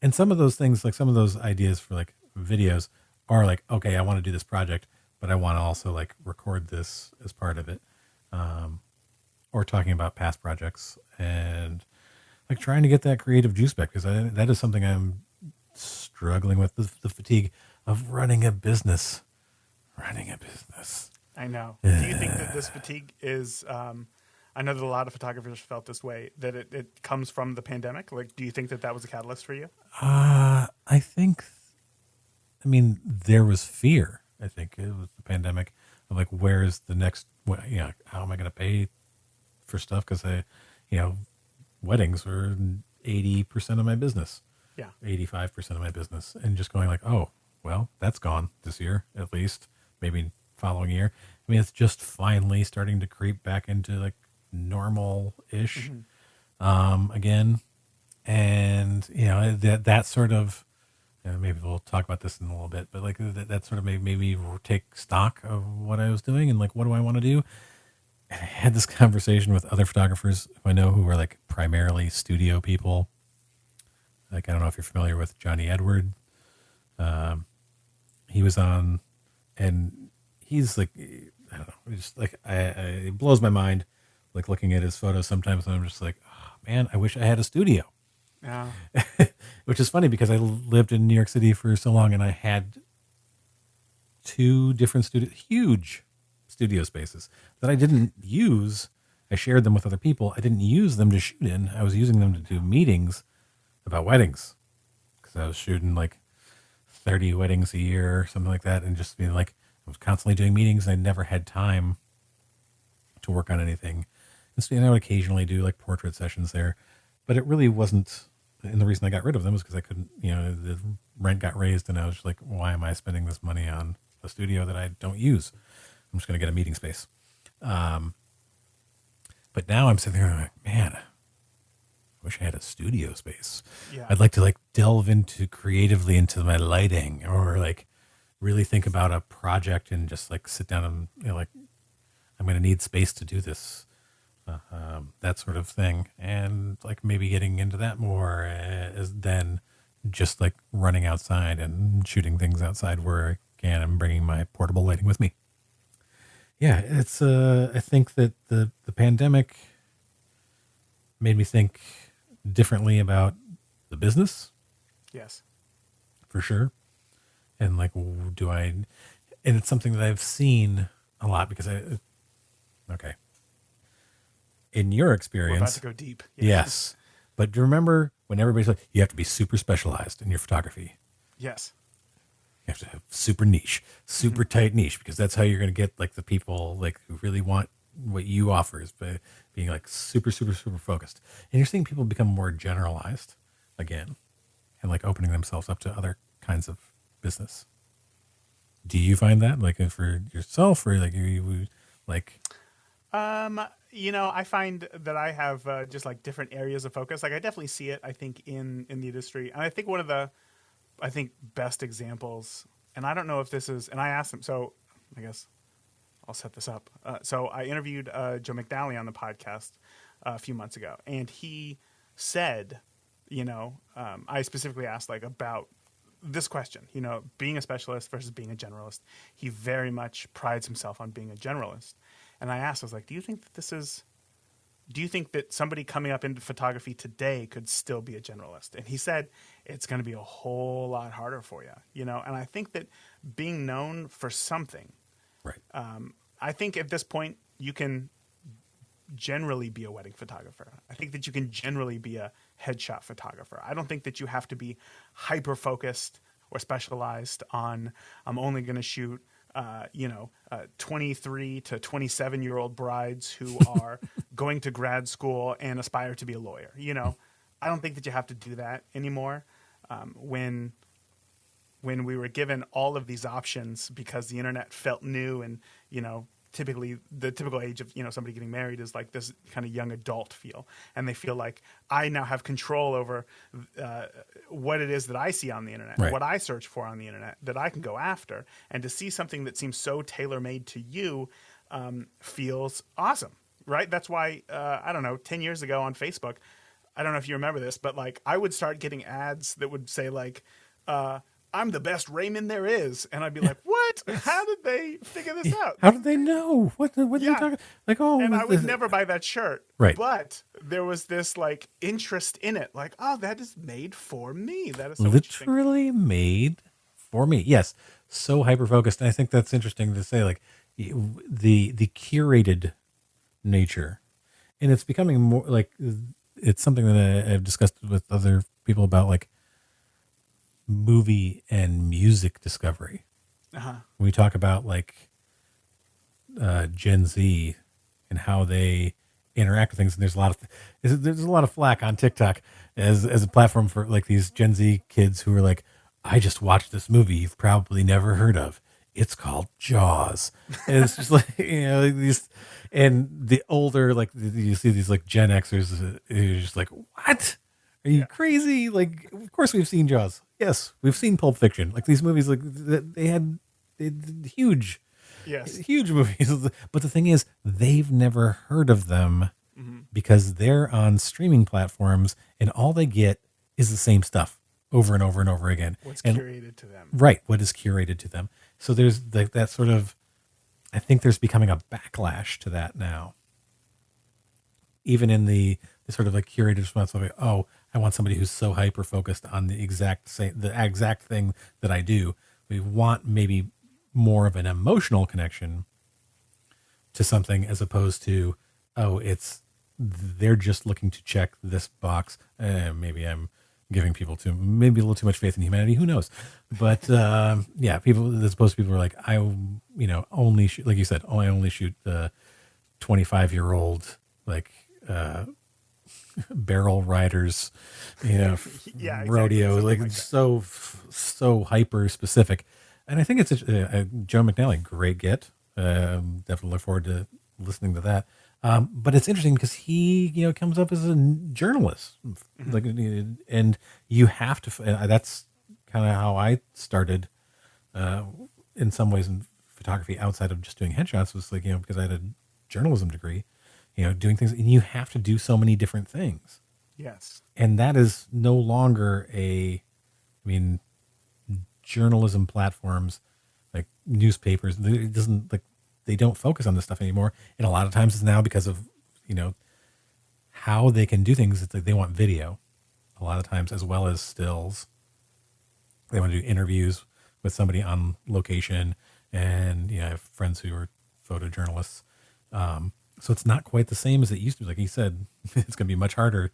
and some of those things, like some of those ideas for like videos are like, okay, I want to do this project, but I want to also like record this as part of it, or talking about past projects and like trying to get that creative juice back, because that is something I'm struggling with, the fatigue of running a business. I know. Do you think that this fatigue is, I know that a lot of photographers felt this way, that it comes from the pandemic? Like, do you think that was a catalyst for you? I mean, there was fear. I think it was the pandemic of like, where's the next, how am I going to pay for stuff? Because weddings were 80% of my business. Yeah. 85% of my business. And just going like, oh, well, that's gone this year, at least, maybe following year. I mean, it's just finally starting to creep back into like normal-ish again. And, that sort of, maybe we'll talk about this in a little bit, but like that sort of made me take stock of what I was doing and like, what do I want to do? And I had this conversation with other photographers who I know who are like primarily studio people. Like, I don't know if you're familiar with Johnny Edward. He was on, and he's like, I don't know, just like, it blows my mind, like looking at his photos sometimes, and I'm just like, oh, man, I wish I had a studio. Yeah. Which is funny because I lived in New York City for so long, and I had 2 different huge studio spaces that I didn't use. I shared them with other people. I didn't use them to shoot in. I was using them to do meetings about weddings, because I was shooting like 30 weddings a year or something like that, and just being like, I was constantly doing meetings, and I never had time to work on anything. And so I would occasionally do like portrait sessions there, but it really wasn't. And the reason I got rid of them was because I couldn't, the rent got raised, and I was just like, why am I spending this money on a studio that I don't use? I'm just going to get a meeting space. But now I'm sitting there like, man, I wish I had a studio space. Yeah. I'd like to like delve creatively into my lighting, or like really think about a project and just like sit down and like, I'm going to need space to do this, that sort of thing. And like maybe getting into that more than just like running outside and shooting things outside where I can and bringing my portable lighting with me. Yeah, it's I think that the pandemic made me think differently about the business, Yes. for sure. And like, and it's something that I've seen a lot because okay. In your We're about experience, to go deep. yes. But do you remember when everybody's like, you have to be super specialized in your photography? Yes. You have to have super niche, super tight niche, because that's how you're going to get like the people like who really want what you offer, is by being like super, super, super focused. And you're seeing people become more generalized again, and like opening themselves up to other kinds of business. Do you find that like for yourself, or like you like? I find that I have just like different areas of focus. Like, I definitely see it, I think, in the industry. And I think one of the, best examples, and I don't know if this is, and I asked him, so I guess I'll set this up. So I interviewed Joe McNally on the podcast a few months ago, and he said, I specifically asked like about this question, being a specialist versus being a generalist. He very much prides himself on being a generalist. And I asked, I was like, do you think that this is do you think that somebody coming up into photography today could still be a generalist? And he said, it's going to be a whole lot harder for you, you know? And I think that being known for something, Right. I think at this point you can generally be a wedding photographer. I think that you can generally be a headshot photographer. I don't think that you have to be hyper focused or specialized on, I'm only going to shoot 23 to 27-year-old brides who are going to grad school and aspire to be a lawyer. You know, I don't think that you have to do that anymore. When we were given all of these options because the internet felt new, and, you know, typically the typical age of, you know, somebody getting married is like this kind of young adult feel, and they feel like I now have control over what it is that I see on the internet, Right. what I search for on the internet, that I can go after, and to see something that seems so tailor-made to you feels awesome, right? That's why, I don't know, 10 years ago on Facebook, I don't know if you remember this, but like I would start getting ads that would say like, I'm the best Raymond there is. And I'd be like, what? How did they figure this out? How did they know? What are you Yeah. talking? Like, oh, And I would this- never buy that shirt. Right. But there was this like interest in it. Like, oh, that is made for me. That is so interesting. literally made for me. Yes, so hyper focused. And I think that's interesting to say. Like the curated nature, and it's becoming more like it's something that I've discussed with other people about, like movie and music discovery. We talk about like Gen Z and how they interact with things, and there's a lot of flack on TikTok as a platform for like these Gen Z kids who are like, I just watched this movie you've probably never heard of. It's called Jaws. And it's just like, you know, like these, and the older, like you see these like Gen Xers who're just like, what? Are you crazy? Like, of course we've seen Jaws. Yes, we've seen Pulp Fiction. Like these movies, like they had huge, Yes. huge movies. But the thing is, they've never heard of them because they're on streaming platforms, and all they get is the same stuff over and over and over again. What's And- curated to them. Right, what is curated to them. So there's like that sort of, I think there's becoming a backlash to that now. Even in the sort of like curated response of, oh, I want somebody who's so hyper focused on the exact thing that I do. We want maybe more of an emotional connection to something as opposed to, oh, they're just looking to check this box. Maybe I'm giving people maybe a little too much faith in humanity. Who knows? But yeah, people, as opposed to people who are like, I, you know, only shoot, like you said, I only shoot the 25-year-old, like, barrel riders, you know, Yeah, exactly, rodeo, something like, like that. so hyper specific. And I think it's Joe McNally, great get. Definitely look forward to listening to that. But it's interesting because he, you know, comes up as a journalist, like, and you have to. That's kind of how I started, in some ways, in photography outside of just doing headshots. Was like, you know, because I had a journalism degree, you know, doing things, and you have to do so many different things. Yes. And that is no longer journalism platforms like newspapers. It doesn't like. They don't focus on this stuff anymore. And a lot of times it's now because of, you know, how they can do things. It's like they want video a lot of times as well as stills. They want to do interviews with somebody on location. And, you know, I have friends who are photojournalists. So it's not quite the same as it used to be. Like he said, it's going to be much harder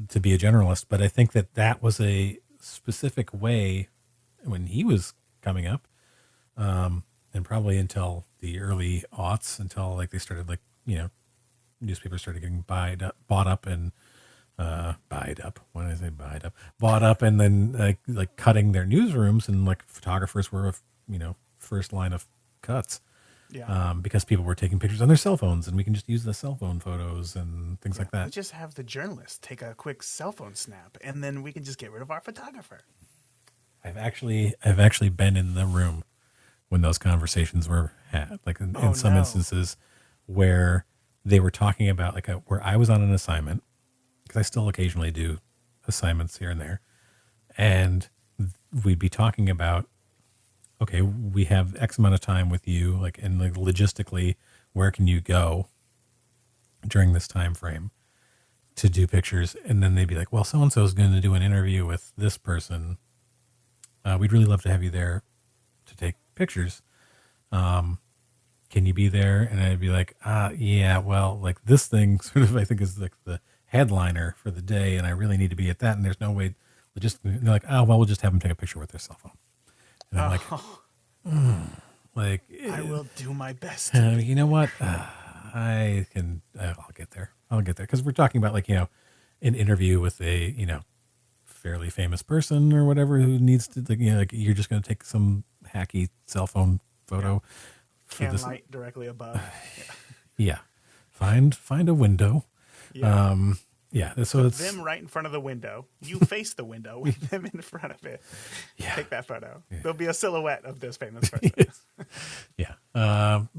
to be a generalist. But I think that was a specific way when he was coming up. And probably until the early aughts, until like they started, like, you know, newspapers started getting bought up and bought up, and then like cutting their newsrooms, and like photographers were, you know, first line of cuts, because people were taking pictures on their cell phones, and we can just use the cell phone photos and things like We that. just have the journalist take a quick cell phone snap, and then we can just get rid of our photographer. I've actually been in the room when those conversations were had, like in some instances where they were talking about like where I was on an assignment, because I still occasionally do assignments here and there. And we'd be talking about, okay, we have X amount of time with you, like, and like logistically, where can you go? during this time frame to do pictures, and then they'd be like, well, so-and-so is going to do an interview with this person. We'd really love to have you there to take pictures. Can you be there? And I'd be like, yeah, well, like this thing sort of, I think is like the headliner for the day, and I really need to be at that. And there's no way, they're like, oh, well, we'll just have them take a picture with their cell phone. And I'm like, I will do my best. you know what? I'll get there. Cause we're talking about like, an interview with a, fairly famous person or whatever who needs to, like you're just going to take some hacky cell phone photo. Can light directly above. Yeah. Find a window. Yeah. So it's them right in front of the window. You face the window with them in front of it. Yeah. Take that photo. There'll be a silhouette of this famous person. Yeah.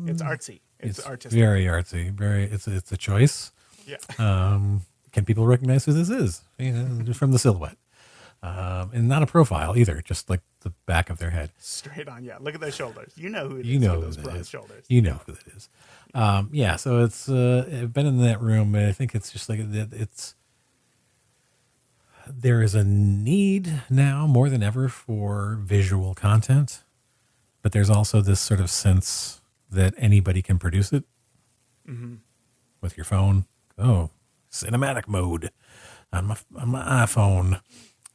It's artsy. It's artistic. Very artsy. It's a choice. Yeah. Can people recognize who this is? From the silhouette. And not a profile either, just like the back of their head. Straight on, yeah. Look at those shoulders. You know who it is. You know those who broad that is. shoulders. You know who that is. So it's I've been in that room, and I think it's just like there is a need now more than ever for visual content, but there's also this sort of sense that anybody can produce it with your phone. Oh, cinematic mode on my iPhone.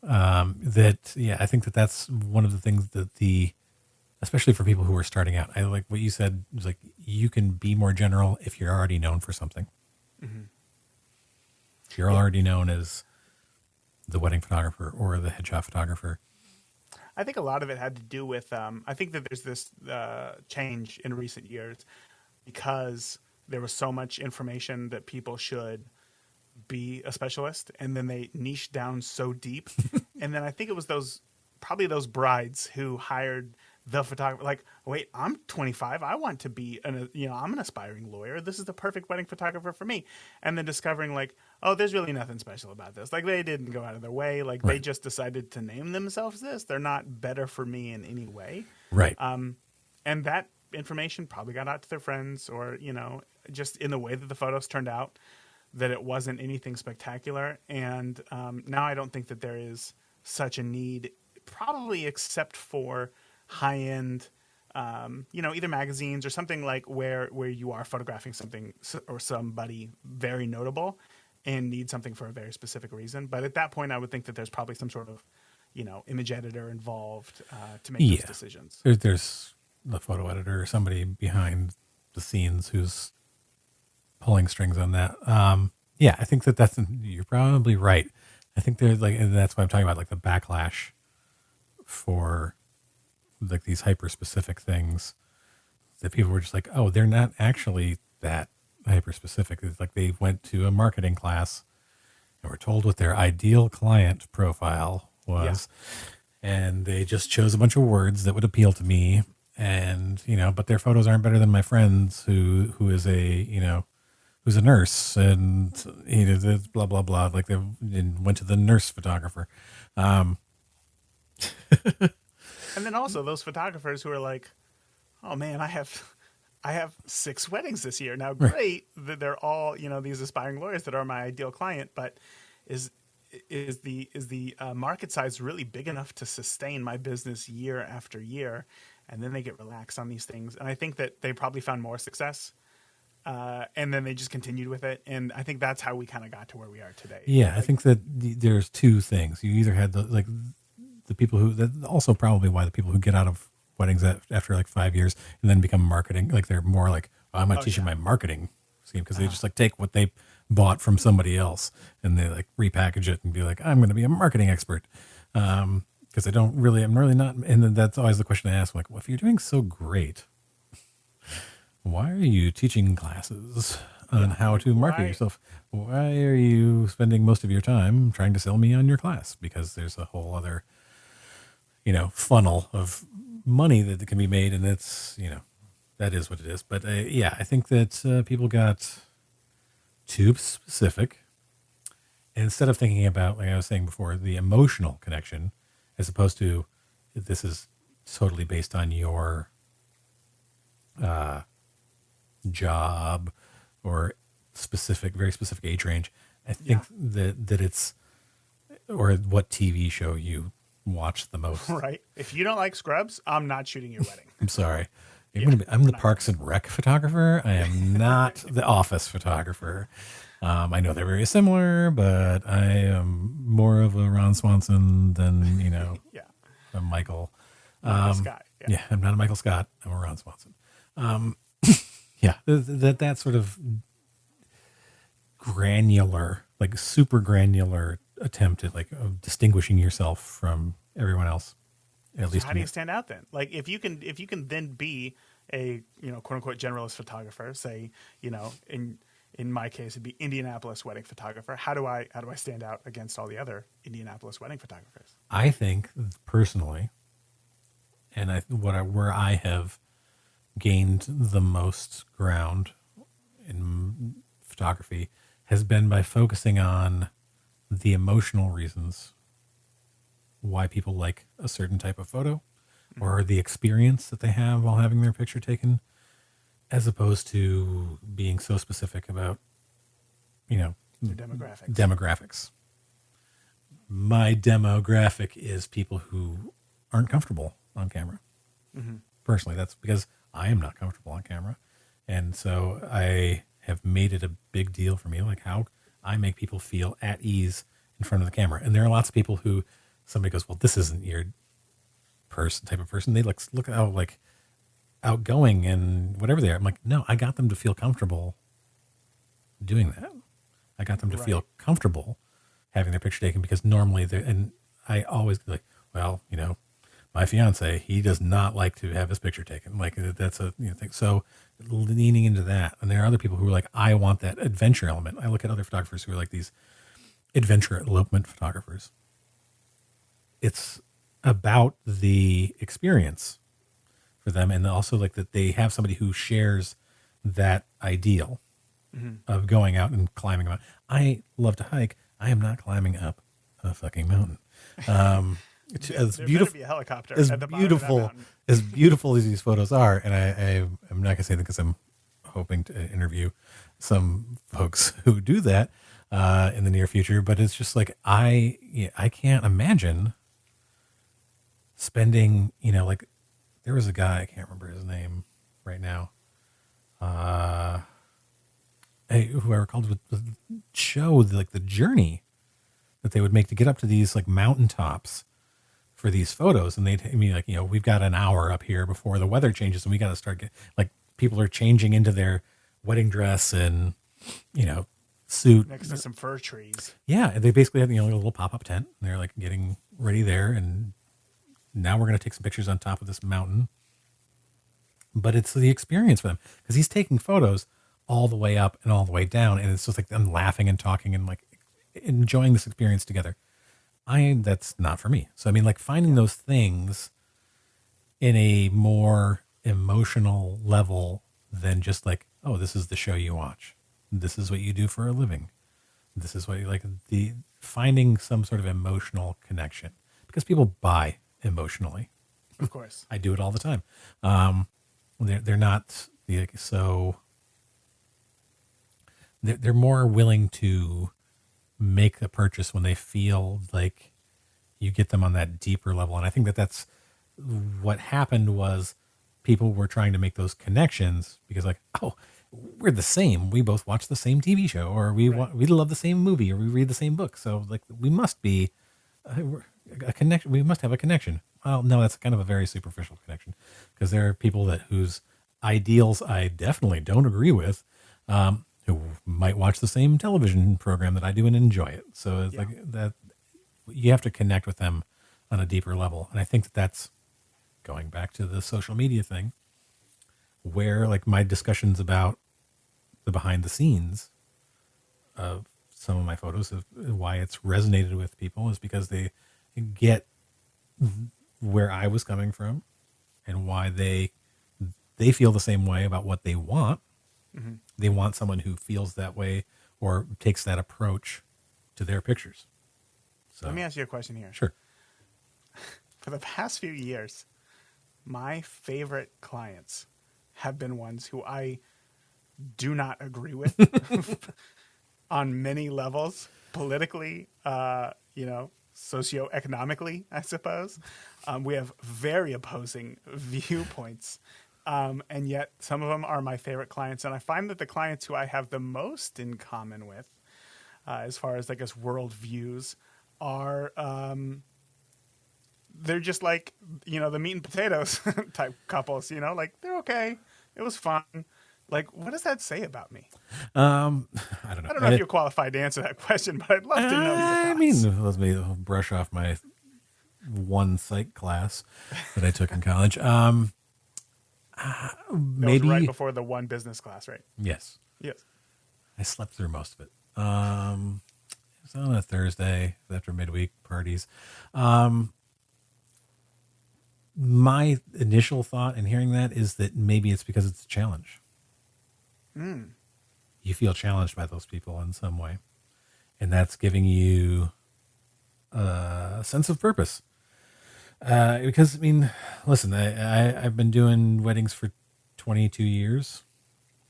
I think that's one of the things that especially for people who are starting out, I like what you said, is like, you can be more general if you're already known for something. Mm-hmm. If you're already known as the wedding photographer or the headshot photographer. I think a lot of it had to do with, I think that there's this change in recent years because there was so much information that people should be a specialist, and then they niched down so deep. And then I think it was those brides who hired the photographer, like, wait, I'm 25. I want to be I'm an aspiring lawyer. This is the perfect wedding photographer for me. And then discovering like, oh, there's really nothing special about this. Like, they didn't go out of their way. Like, They just decided to name themselves this. They're not better for me in any way. Right. And that information probably got out to their friends, or, just in the way that the photos turned out, that it wasn't anything spectacular. And now I don't think that there is such a need, probably except for high-end, either magazines or something like where you are photographing something or somebody very notable and need something for a very specific reason. But at that point, I would think that there's probably some sort of, image editor involved to make those decisions. There's the photo editor or somebody behind the scenes who's pulling strings on that. I think you're probably right. I think there's and that's what I'm talking about, like the backlash for like these hyper specific things that people were just like, oh, they're not actually that hyper specific. It's like they went to a marketing class and were told what their ideal client profile was. Yeah. And they just chose a bunch of words that would appeal to me. And, but their photos aren't better than my friend's who is who's a nurse, and blah, blah, blah. Like they went to the nurse photographer. And then also those photographers who are like, oh man, I have 6 weddings this year. Now, great that they're all, these aspiring lawyers that are my ideal client, but is the market size really big enough to sustain my business year after year? And then they get relaxed on these things. And I think that they probably found more success. And then they just continued with it. And I think that's how we kind of got to where we are today. Yeah, I think that there's 2 things. You either had the people also probably why the people who get out of weddings after like 5 years and then become marketing, like they're more like, I'm going to teach you my marketing scheme, because they just like take what they bought from somebody else and they like repackage it and be like, I'm going to be a marketing expert. Because I'm really not. And then that's always the question I ask, like, well, if you're doing so great, why are you teaching classes on how to market yourself? Why are you spending most of your time trying to sell me on your class? Because there's a whole other, funnel of money that can be made. And it's, that is what it is. But I think that people got too specific. And instead of thinking about, like I was saying before, the emotional connection, as opposed to this is totally based on your job or specific, very specific age range. I think that it's, or what TV show you watch the most. Right. If you don't like Scrubs, I'm not shooting your wedding. I'm sorry. I'm the Parks and Rec photographer. I am not the Office photographer. I know they're very similar, but I am more of a Ron Swanson than, Yeah. a Michael. Scott. Yeah, I'm not a Michael Scott. I'm a Ron Swanson. Yeah, that sort of granular, like super granular attempt at distinguishing yourself from everyone else. At least How do you stand out then? Like if you can then be a quote unquote generalist photographer, say in my case it'd be Indianapolis wedding photographer. How do I stand out against all the other Indianapolis wedding photographers? I think personally, and where I have gained the most ground in photography has been by focusing on the emotional reasons why people like a certain type of photo or the experience that they have while having their picture taken, as opposed to being so specific about, Their demographics. Demographics. My demographic is people who aren't comfortable on camera. Mm-hmm. Personally, that's because I am not comfortable on camera. And so I have made it a big deal for me, like how I make people feel at ease in front of the camera. And there are lots of people who somebody goes, well, this isn't your type of person. They look how outgoing and whatever they are. I'm like, no, I got them to feel comfortable doing that. I got them to feel comfortable having their picture taken because normally and I always be like, well, my fiance, he does not like to have his picture taken. Like that's a thing. So leaning into that, and there are other people who are like, I want that adventure element. I look at other photographers who are like these adventure elopement photographers. It's about the experience for them, and also like that they have somebody who shares that ideal of going out and climbing a mountain. I love to hike. I am not climbing up a fucking mountain. As beautiful, be a helicopter as at the bottom of that mountain. as beautiful as these photos are, and I'm not gonna say that because I'm hoping to interview some folks who do that in the near future. But it's just like I can't imagine spending like there was a guy, I can't remember his name right now. Who I recalled would show like the journey that they would make to get up to these like mountaintops for these photos, and they'd be like, we've got an hour up here before the weather changes, and we got to start people are changing into their wedding dress and suit Next to some fir trees. Yeah, and they basically had a little pop-up tent, and they're like getting ready there, and now we're going to take some pictures on top of this mountain. But it's the experience for them because he's taking photos all the way up and all the way down, and it's just like them laughing and talking and like enjoying this experience together. That's not for me. So I mean, like finding those things in a more emotional level than just like, oh, this is the show you watch. This is what you do for a living. This is what you like. Finding some sort of emotional connection because people buy emotionally. Of course. I do it all the time. They're not so. They're more willing to make a purchase when they feel like you get them on that deeper level. And I think that's what happened was people were trying to make those connections because like, oh, we're the same. We both watch the same TV show or we love the same movie or we read the same book. So like we must be a connection. We must have a connection. Well, no, that's kind of a very superficial connection because there are people whose ideals I definitely don't agree with, who might watch the same television program that I do and enjoy it. So it's like that you have to connect with them on a deeper level. And I think that's going back to the social media thing where like my discussions about the behind the scenes of some of my photos of why it's resonated with people is because they get where I was coming from and why they feel the same way about what they want. Mm-hmm. They want someone who feels that way or takes that approach to their pictures. So, let me ask you a question here. Sure. For the past few years, my favorite clients have been ones who I do not agree with on many levels, politically, socioeconomically, I suppose. We have very opposing viewpoints. And yet some of them are my favorite clients. And I find that the clients who I have the most in common with, as far as, I guess, world views, are they're just like, the meat and potatoes type couples, like they're okay. It was fun. Like, what does that say about me? I don't know. I don't know if you're qualified to answer that question, but I'd love to know your thoughts. I mean, let me brush off my one psych class that I took in college. That Maybe was right before the one business class, right? Yes. Yes. I slept through most of it. It was on a Thursday after midweek parties. My initial thought in hearing that is that maybe it's because it's a challenge. You feel challenged by those people in some way, and that's giving you a sense of purpose. Because, I mean, listen, I've been doing weddings for 22 years.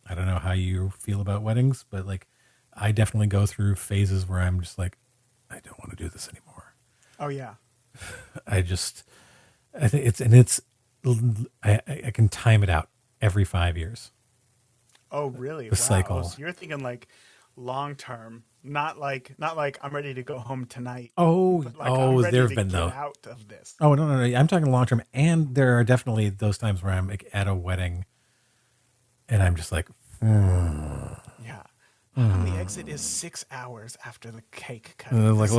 I don't know how you feel about weddings, but like, I definitely go through phases where I'm just like, I don't want to do this anymore. Oh yeah. I can time it out every 5 years. Oh really? The cycle. Oh, so you're thinking like long term, not like I'm ready to go home tonight. Oh, but like, I'm ready there to have been get those. out of this. Oh, no. I'm talking long term. And there are definitely those times where I'm like at a wedding and I'm just like, Yeah. And the exit is 6 hours after the cake cut. like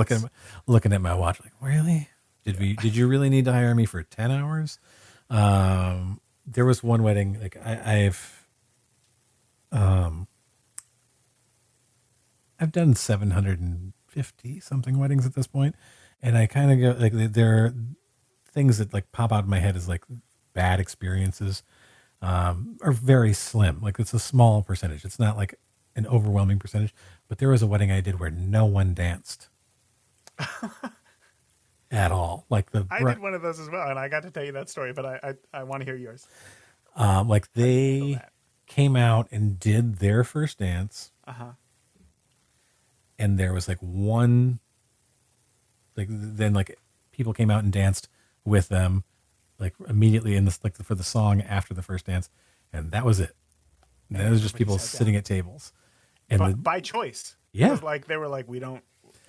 looking at my watch, like, really? Did you really need to hire me for 10 hours? There was one wedding, like I've done 750 something weddings at this point, and I kind of go like, there are things that like pop out of my head as like bad experiences, are very slim. Like, it's a small percentage. It's not like an overwhelming percentage, but there was a wedding I did where no one danced at all. Like I did one of those as well, and I got to tell you that story, but I want to hear yours. Like they came out and did their first dance. And there was like one, like, then like people came out and danced with them, like immediately in this, like for the song after the first dance. And that was it. And it was just people sitting at tables. And by choice. Yeah. It was like, they were like, we don't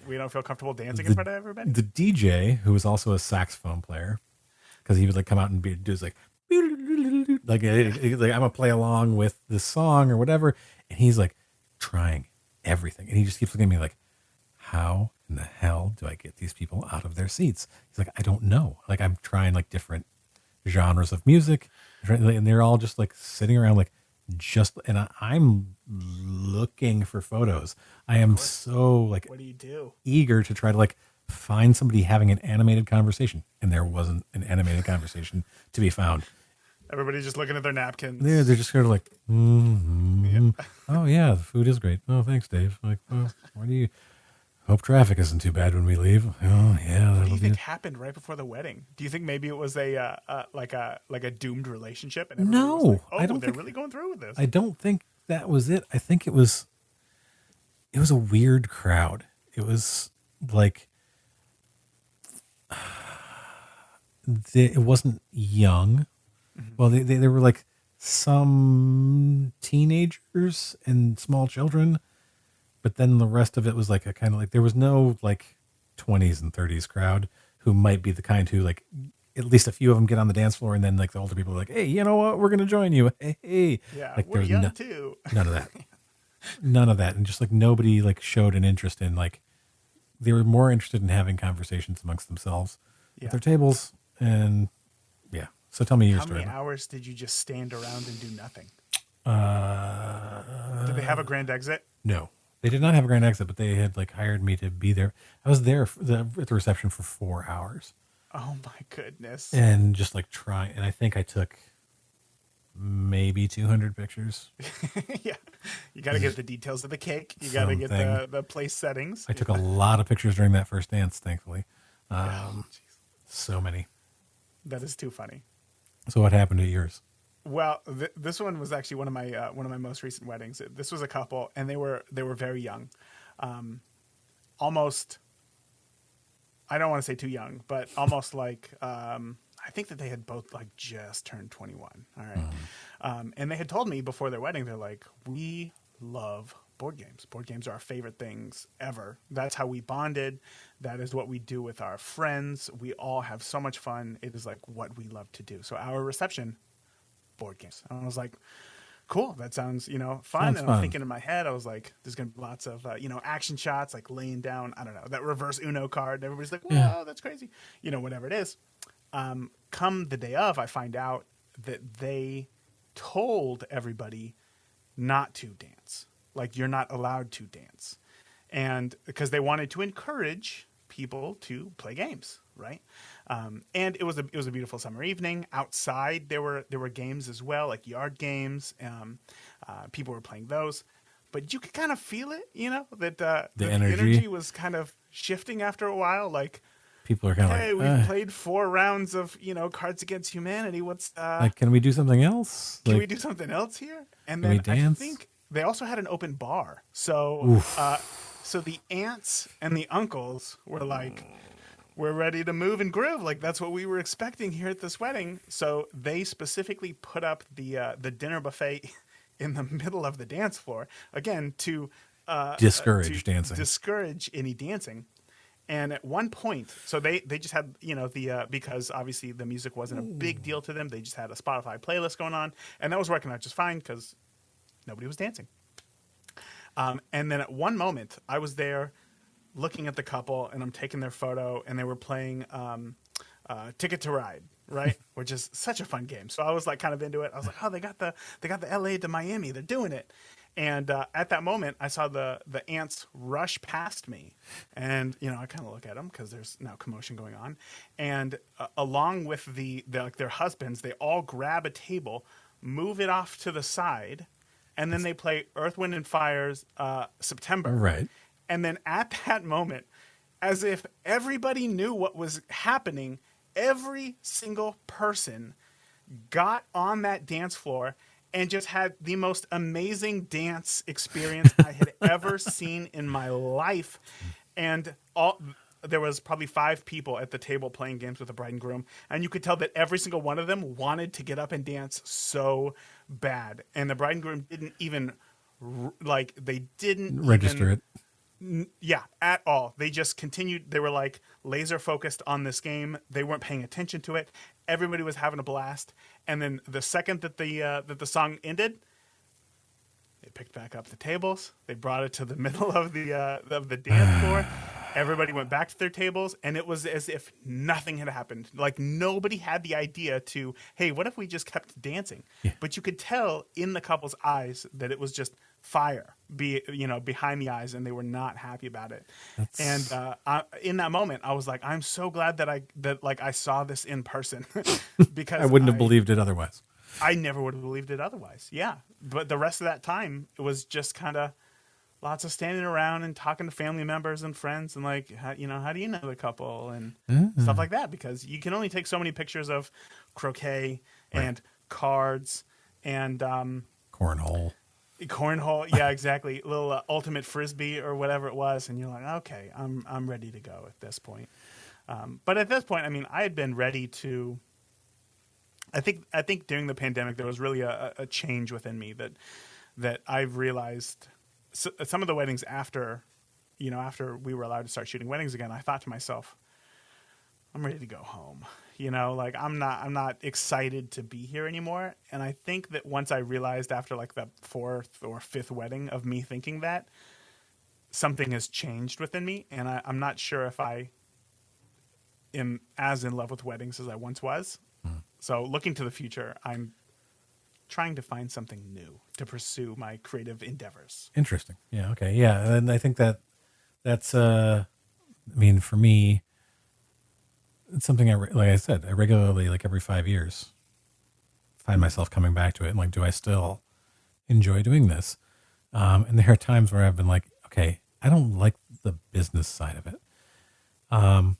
feel comfortable dancing in front of everybody. The DJ, who was also a saxophone player, because he would like come out and do this like I'm gonna play along with this song or whatever, and he's like trying everything, and he just keeps looking at me like, how in the hell do I get these people out of their seats? He's like, I don't know. Like, I'm trying like different genres of music, and they're all just like sitting around like and I'm looking for photos. I am so like, what do you do? Eager to try to like find somebody having an animated conversation, and there wasn't an animated conversation to be found. Everybody's just looking at their napkins. Yeah, they're just kind of like, oh yeah, the food is great. Oh, thanks, Dave. Like, well, why do you hope traffic isn't too bad when we leave? Oh yeah. What do you think happened right before the wedding? Do you think maybe it was a doomed relationship? And no, was like, I don't. They're really going through with this. I don't think that was it. I think it was a weird crowd. It was like, it wasn't young. Well, they were like some teenagers and small children, but then the rest of it was like a kind of like, there was no like 20s and 30s crowd who might be the kind who like, at least a few of them get on the dance floor, and then like the older people are like, hey, you know what? We're going to join you. Hey. Yeah, like, we're young too. None of that. None of that. And just like nobody like showed an interest in, like, they were more interested in having conversations amongst themselves at their tables. And yeah. So tell me your story. How many hours did you just stand around and do nothing? Did they have a grand exit? No, they did not have a grand exit, but they had like hired me to be there. I was there at the reception for 4 hours. Oh my goodness. And just like trying, and I think I took maybe 200 pictures. Yeah. You got to get the details of the cake. You got to get the place settings. I took a lot of pictures during that first dance, thankfully. So many. That is too funny. So what happened to yours? Well, this one was actually one of my most recent weddings. This was a couple, and they were very young, almost. I don't want to say too young, but almost like I think that they had both like just turned 21. All right, and they had told me before their wedding, they're like, we love board games. Board games are our favorite things ever. That's how we bonded. That is what we do with our friends. We all have so much fun. It is like what we love to do. So our reception, board games. And I was like, cool. That sounds, fun. Sounds and fun. I'm thinking in my head, I was like, there's going to be lots of, action shots, like laying down, I don't know, that reverse Uno card. And everybody's like, whoa, that's crazy. Whatever it is. Come the day of, I find out that they told everybody not to dance. Like, you're not allowed to dance. And because they wanted to encourage people to play games, right? And it was a beautiful summer evening. Outside, there were games as well, like yard games. People were playing those. But you could kind of feel it, that the energy was kind of shifting after a while. Like, people are kind of hey, like, we've played 4 rounds of, Cards Against Humanity. What's like, can we do something else? Can Like, we do something else here? And can we then I dance? think they also had an open bar. So so the aunts and the uncles were like, we're ready to move and groove. Like, that's what we were expecting here at this wedding. So they specifically put up the dinner buffet in the middle of the dance floor, again, to discourage dancing. Discourage any dancing. And at one point, so they just had, because obviously the music wasn't a big deal to them. They just had a Spotify playlist going on, and that was working out just fine because nobody was dancing. And then at one moment, I was there looking at the couple, and I'm taking their photo, and they were playing Ticket to Ride, right? Which is such a fun game. So I was like kind of into it. I was like, oh, they got the LA to Miami. They're doing it. And at that moment, I saw the ants rush past me, and I kind of look at them because there's now commotion going on. And along with their husbands, they all grab a table, move it off to the side, and then they play Earth, Wind, and Fire's September. Right. And then at that moment, as if everybody knew what was happening, every single person got on that dance floor and just had the most amazing dance experience I had ever seen in my life. And there was probably 5 people at the table playing games with the bride and groom, and you could tell that every single one of them wanted to get up and dance so bad. And the bride and groom didn't even register it. Yeah, at all. They just continued. They were like laser focused on this game. They weren't paying attention to it. Everybody was having a blast. And then the second that the song ended, they picked back up the tables. They brought it to the middle of the dance floor. Everybody went back to their tables, and it was as if nothing had happened. Like, nobody had the idea to, hey, what if we just kept dancing? Yeah. But you could tell in the couple's eyes that it was just fire, behind the eyes, and they were not happy about it. And in that moment, I was like, I'm so glad that I saw this in person because I wouldn't have believed it otherwise. I never would have believed it otherwise. Yeah, but the rest of that time, it was just kind of lots of standing around and talking to family members and friends and like, how do you know the couple and stuff like that, because you can only take so many pictures of croquet and cards and cornhole. Yeah, exactly. Little ultimate frisbee or whatever it was, and you're like, okay, I'm ready to go at this point. But at this point, I mean, I had been ready to. I think during the pandemic there was really a change within me that I've realized. Some of the weddings after we were allowed to start shooting weddings again, I thought to myself, I'm ready to go home. Like I'm not excited to be here anymore. And I think that once I realized after like the 4th or 5th wedding of me thinking that, something has changed within me. And I'm not sure if I am as in love with weddings as I once was. So looking to the future, I'm trying to find something new to pursue my creative endeavors. Interesting. Yeah. Okay. Yeah. And I think that's for me, it's something like I said, I regularly, like every 5 years, find myself coming back to it. And like, do I still enjoy doing this? And there are times where I've been like, okay, I don't like the business side of it. I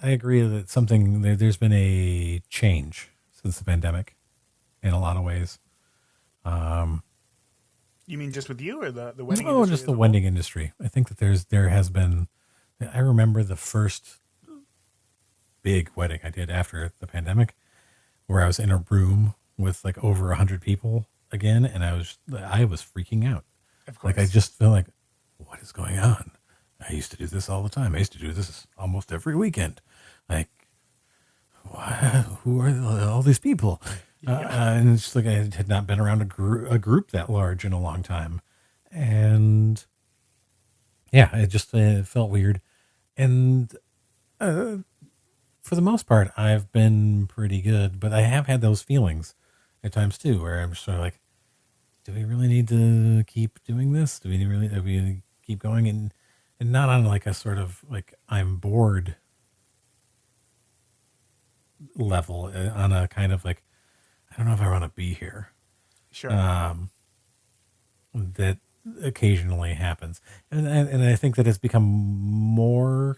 agree that there's been a change since the pandemic in a lot of ways. You mean just with you or the wedding No, industry? just the wedding industry. I think that there has been. I remember the first big wedding I did after the pandemic, where I was in a room with like over 100 people again, and I was freaking out. Of course. Like I just feel like, what is going on? I used to do this all the time. I used to do this almost every weekend. Like, who are all these people? And it's just like I had not been around a group that large in a long time, and yeah, it just felt weird. And for the most part, I've been pretty good, but I have had those feelings at times too, where I'm sort of like, do we really need to keep doing this? Do we keep going? And not on like a sort of like I'm bored level, on a kind of like, I don't know if I want to be here. Sure. That occasionally happens. And I think that it's become more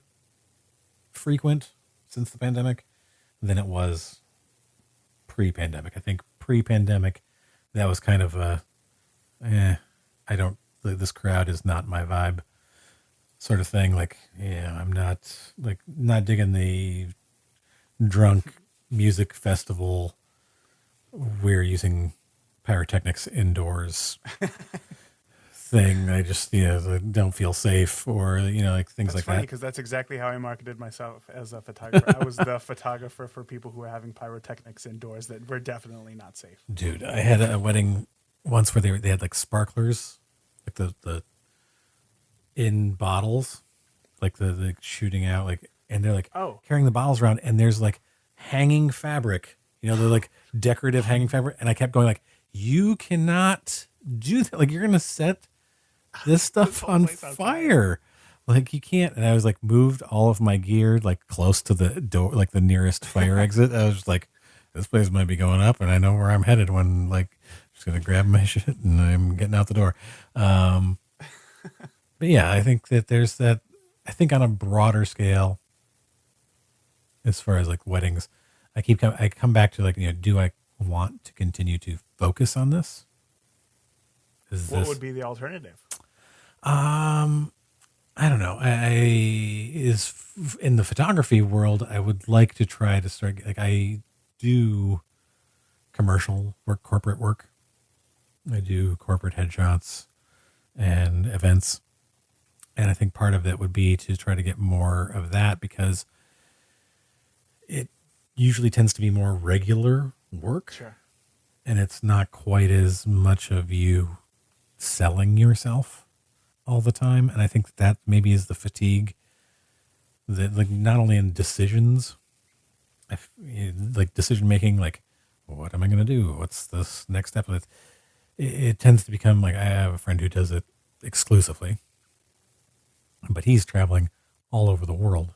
frequent since the pandemic than it was pre-pandemic. I think pre-pandemic, that was kind of this crowd is not my vibe sort of thing. Like, yeah, I'm not digging the drunk music festival. We're using pyrotechnics indoors thing. I just, don't feel safe, or, like things That's like funny, that. because that's exactly how I marketed myself as a photographer. I was the photographer for people who were having pyrotechnics indoors that were definitely not safe. Dude, I had a wedding once where they had like sparklers, like the in bottles, like the shooting out, like, and they're like carrying the bottles around, and there's like hanging fabric, they're like decorative hanging fabric. And I kept going like, you cannot do that. Like, you're going to set this stuff on fire. Like, you can't. And I was like, moved all of my gear like close to the door, like the nearest fire exit. I was just like, this place might be going up, and I know where I'm headed when, like, I'm just going to grab my shit and I'm getting out the door. But yeah, I think that there's that. I think on a broader scale, as far as like weddings, I come back to like, do I want to continue to focus on this? What would be the alternative? I don't know. In the photography world, I would like to try to start, like, I do commercial work, corporate work. I do corporate headshots and events. And I think part of it would be to try to get more of that, because it usually tends to be more regular work. Sure. And it's not quite as much of you selling yourself all the time. And I think that maybe is the fatigue that, like, not only in decisions, like decision making, like, what am I going to do? What's this next step? It tends to become like, I have a friend who does it exclusively, but he's traveling all over the world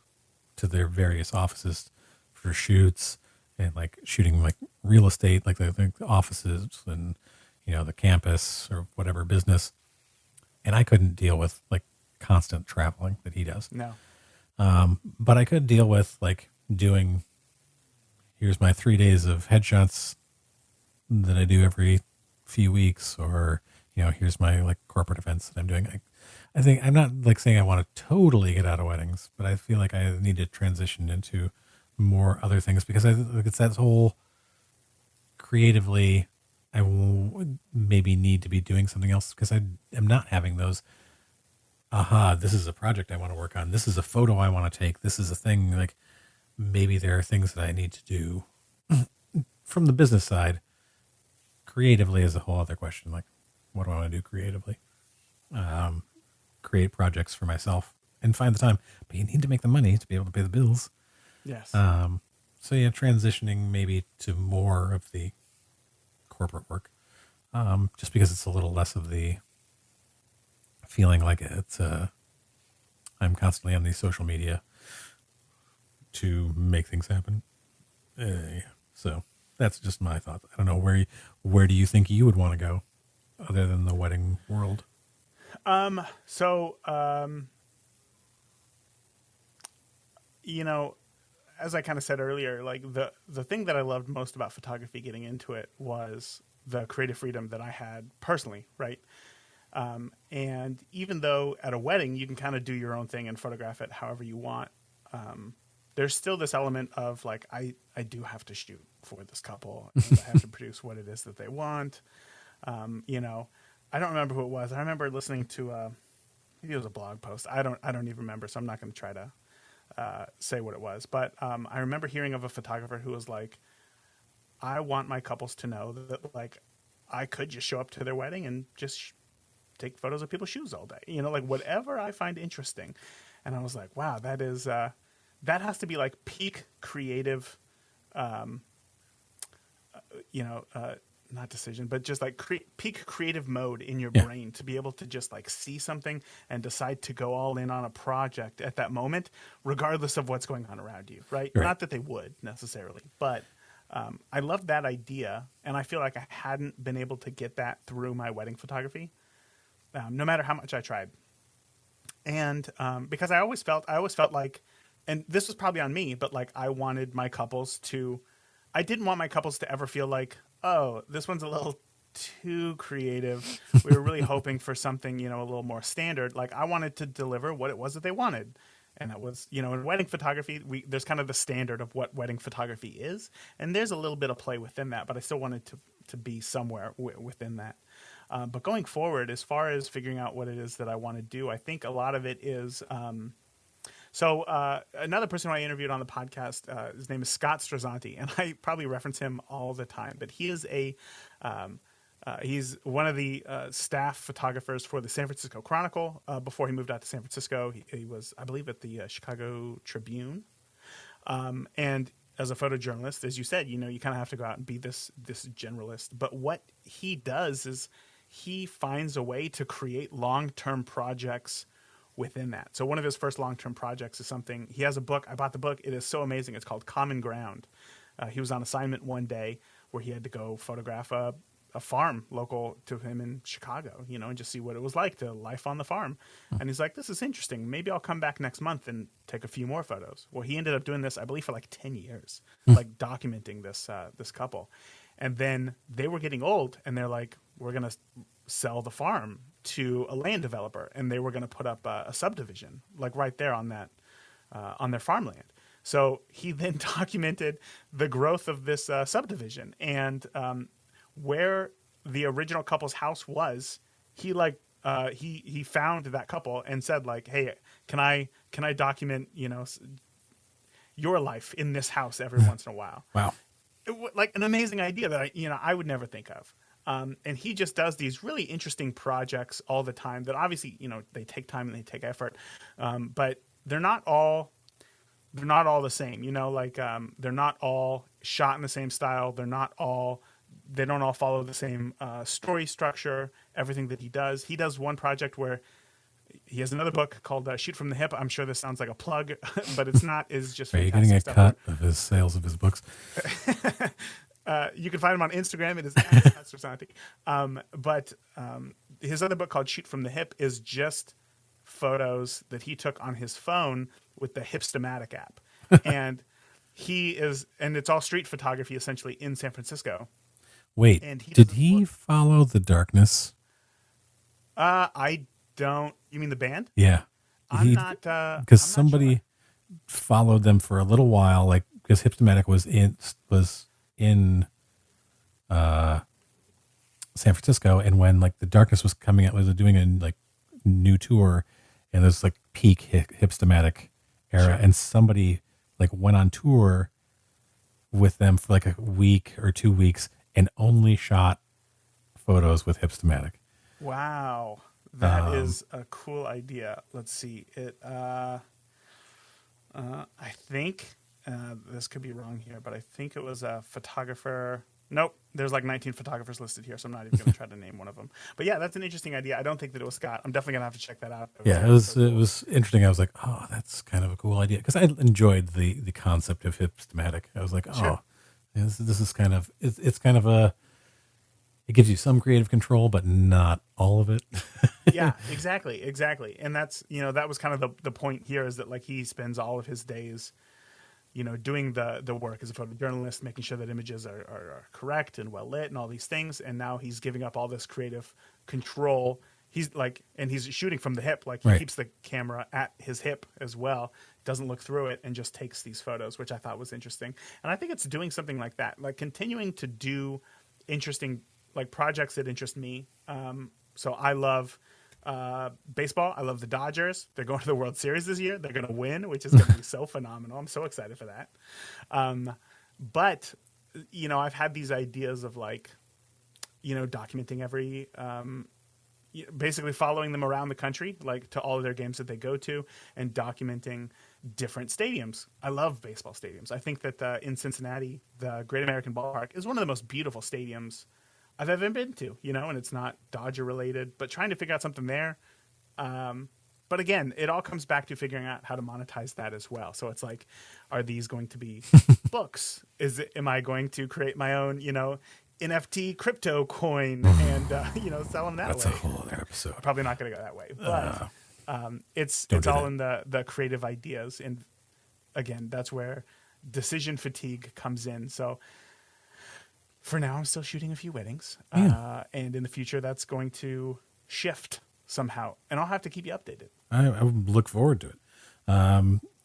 to their various offices for shoots, and like shooting like real estate, like the offices and, the campus or whatever business. And I couldn't deal with like constant traveling that he does. No. But I could deal with like doing, here's my 3 days of headshots that I do every few weeks, or, here's my like corporate events that I'm doing. I think I'm not like saying I want to totally get out of weddings, but I feel like I need to transition into more other things, because it's that whole creatively, I will maybe need to be doing something else, because I am not having those, this is a project I want to work on. This is a photo I want to take. This is a thing, like, maybe there are things that I need to do from the business side. Creatively is a whole other question. Like, what do I want to do creatively? Create projects for myself and find the time, but you need to make the money to be able to pay the bills. Yes. So yeah, transitioning maybe to more of the corporate work, just because it's a little less of the feeling like it's, I'm constantly on the social media to make things happen. So that's just my thoughts. I don't know, where do you think you would want to go other than the wedding world? as I kind of said earlier, like the thing that I loved most about photography getting into it was the creative freedom that I had personally, right? And even though at a wedding you can kind of do your own thing and photograph it however you want, there's still this element of like, I do have to shoot for this couple and I have to produce what it is that they want. You know, I don't remember who it was. I remember listening to, maybe it was a blog post. I don't even remember. So I'm not going to try to, say what it was, but, I remember hearing of a photographer who was like, I want my couples to know that like, I could just show up to their wedding and just take photos of people's shoes all day, you know, like whatever I find interesting. And I was like, wow, that is, that has to be like peak creative, you know, not decision, but just like peak creative mode in your brain to be able to just like see something and decide to go all in on a project at that moment, regardless of what's going on around you. Right. Not that they would necessarily, but, I love that idea. And I feel like I hadn't been able to get that through my wedding photography, no matter how much I tried. And, because I always felt like, and this was probably on me, but like I wanted my couples to, I didn't want my couples to ever feel like, oh, this one's a little too creative. We were really hoping for something, you know, a little more standard. Like I wanted to deliver what it was that they wanted. And that was, you know, in wedding photography, there's kind of the standard of what wedding photography is. And there's a little bit of play within that, but I still wanted to be somewhere within that. But going forward, as far as figuring out what it is that I want to do, I think a lot of it is, so another person who I interviewed on the podcast, his name is Scott Strazzanti, and I probably reference him all the time, but he is he's one of the staff photographers for the San Francisco Chronicle. Before he moved out to San Francisco, he was, I believe, at the Chicago Tribune. And as a photojournalist, as you said, you know, you kind of have to go out and be this generalist. But what he does is he finds a way to create long-term projects within that. So one of his first long-term projects is something, he has a book. I bought the book. It is so amazing. It's called Common Ground. He was on assignment one day where he had to go photograph a farm local to him in Chicago, you know, and just see what it was like to life on the farm. And he's like, this is interesting. Maybe I'll come back next month and take a few more photos. Well, he ended up doing this, I believe, for like 10 years, like documenting this couple. And then they were getting old and they're like, we're going to sell the farm to a land developer. And they were going to put up a subdivision, like right there on that, on their farmland. So he then documented the growth of this subdivision and, where the original couple's house was, he found that couple and said like, hey, can I document, you know, your life in this house every once in a while? Wow. Like an amazing idea that I would never think of. And he just does these really interesting projects all the time that obviously, you know, they take time and they take effort. But they're not all the same, you know, like, they're not all shot in the same style. They don't all follow the same story structure, everything that he does. He does one project where he has another book called Shoot from the Hip. I'm sure this sounds like a plug, but it's not. It's just Are you getting a cut of his sales of his books? You can find him on Instagram. It is @Strazzanti. But his other book called Shoot from the Hip is just photos that he took on his phone with the Hipstamatic app. And it's all street photography essentially in San Francisco. Wait, did he follow The Darkness? I don't. You mean the band? Yeah. I'm not. Because somebody followed them for a little while, like because Hipstamatic was in San Francisco, and when like The Darkness was coming out, was doing a like new tour, and there's like peak Hipstamatic era, and somebody like went on tour with them for like a week or 2 weeks. And only shot photos with Hipstamatic. Wow, that is a cool idea. Let's see it. I think this could be wrong here, but I think it was a photographer. Nope, there's like 19 photographers listed here, so I'm not even going to try to name one of them. But yeah, that's an interesting idea. I don't think that it was Scott. I'm definitely going to have to check that out. Yeah, it was interesting. I was like, oh, that's kind of a cool idea because I enjoyed the concept of Hipstamatic. I was like, oh. Sure. This is kind of it's kind of it gives you some creative control, but not all of it. Yeah, exactly, and that's that was kind of the point here is that like he spends all of his days, doing the work as a photojournalist, making sure that images are correct and well lit and all these things. And now he's giving up all this creative control. He's shooting from the hip. Like he keeps the camera at his hip as well, doesn't look through it, and just takes these photos, which I thought was interesting. And I think it's doing something like that, like continuing to do interesting like projects that interest me. So I love baseball. I love the Dodgers. They're going to the World Series this year. They're going to win, which is going to be so phenomenal. I'm so excited for that. But I've had these ideas of like, documenting every, basically following them around the country, like to all of their games that they go to, and documenting different stadiums. I love baseball stadiums. I think that in Cincinnati, the Great American Ballpark is one of the most beautiful stadiums I've ever been to, and it's not Dodger related, but trying to figure out something there. But again, it all comes back to figuring out how to monetize that as well. So it's like, are these going to be books? Am I going to create my own, NFT crypto coin and, sell them that way? That's a whole other episode. I'm probably not going to go that way, but it's all in the creative ideas. And again, that's where decision fatigue comes in. So for now, I'm still shooting a few weddings, and in the future, that's going to shift somehow, and I'll have to keep you updated. I look forward to it.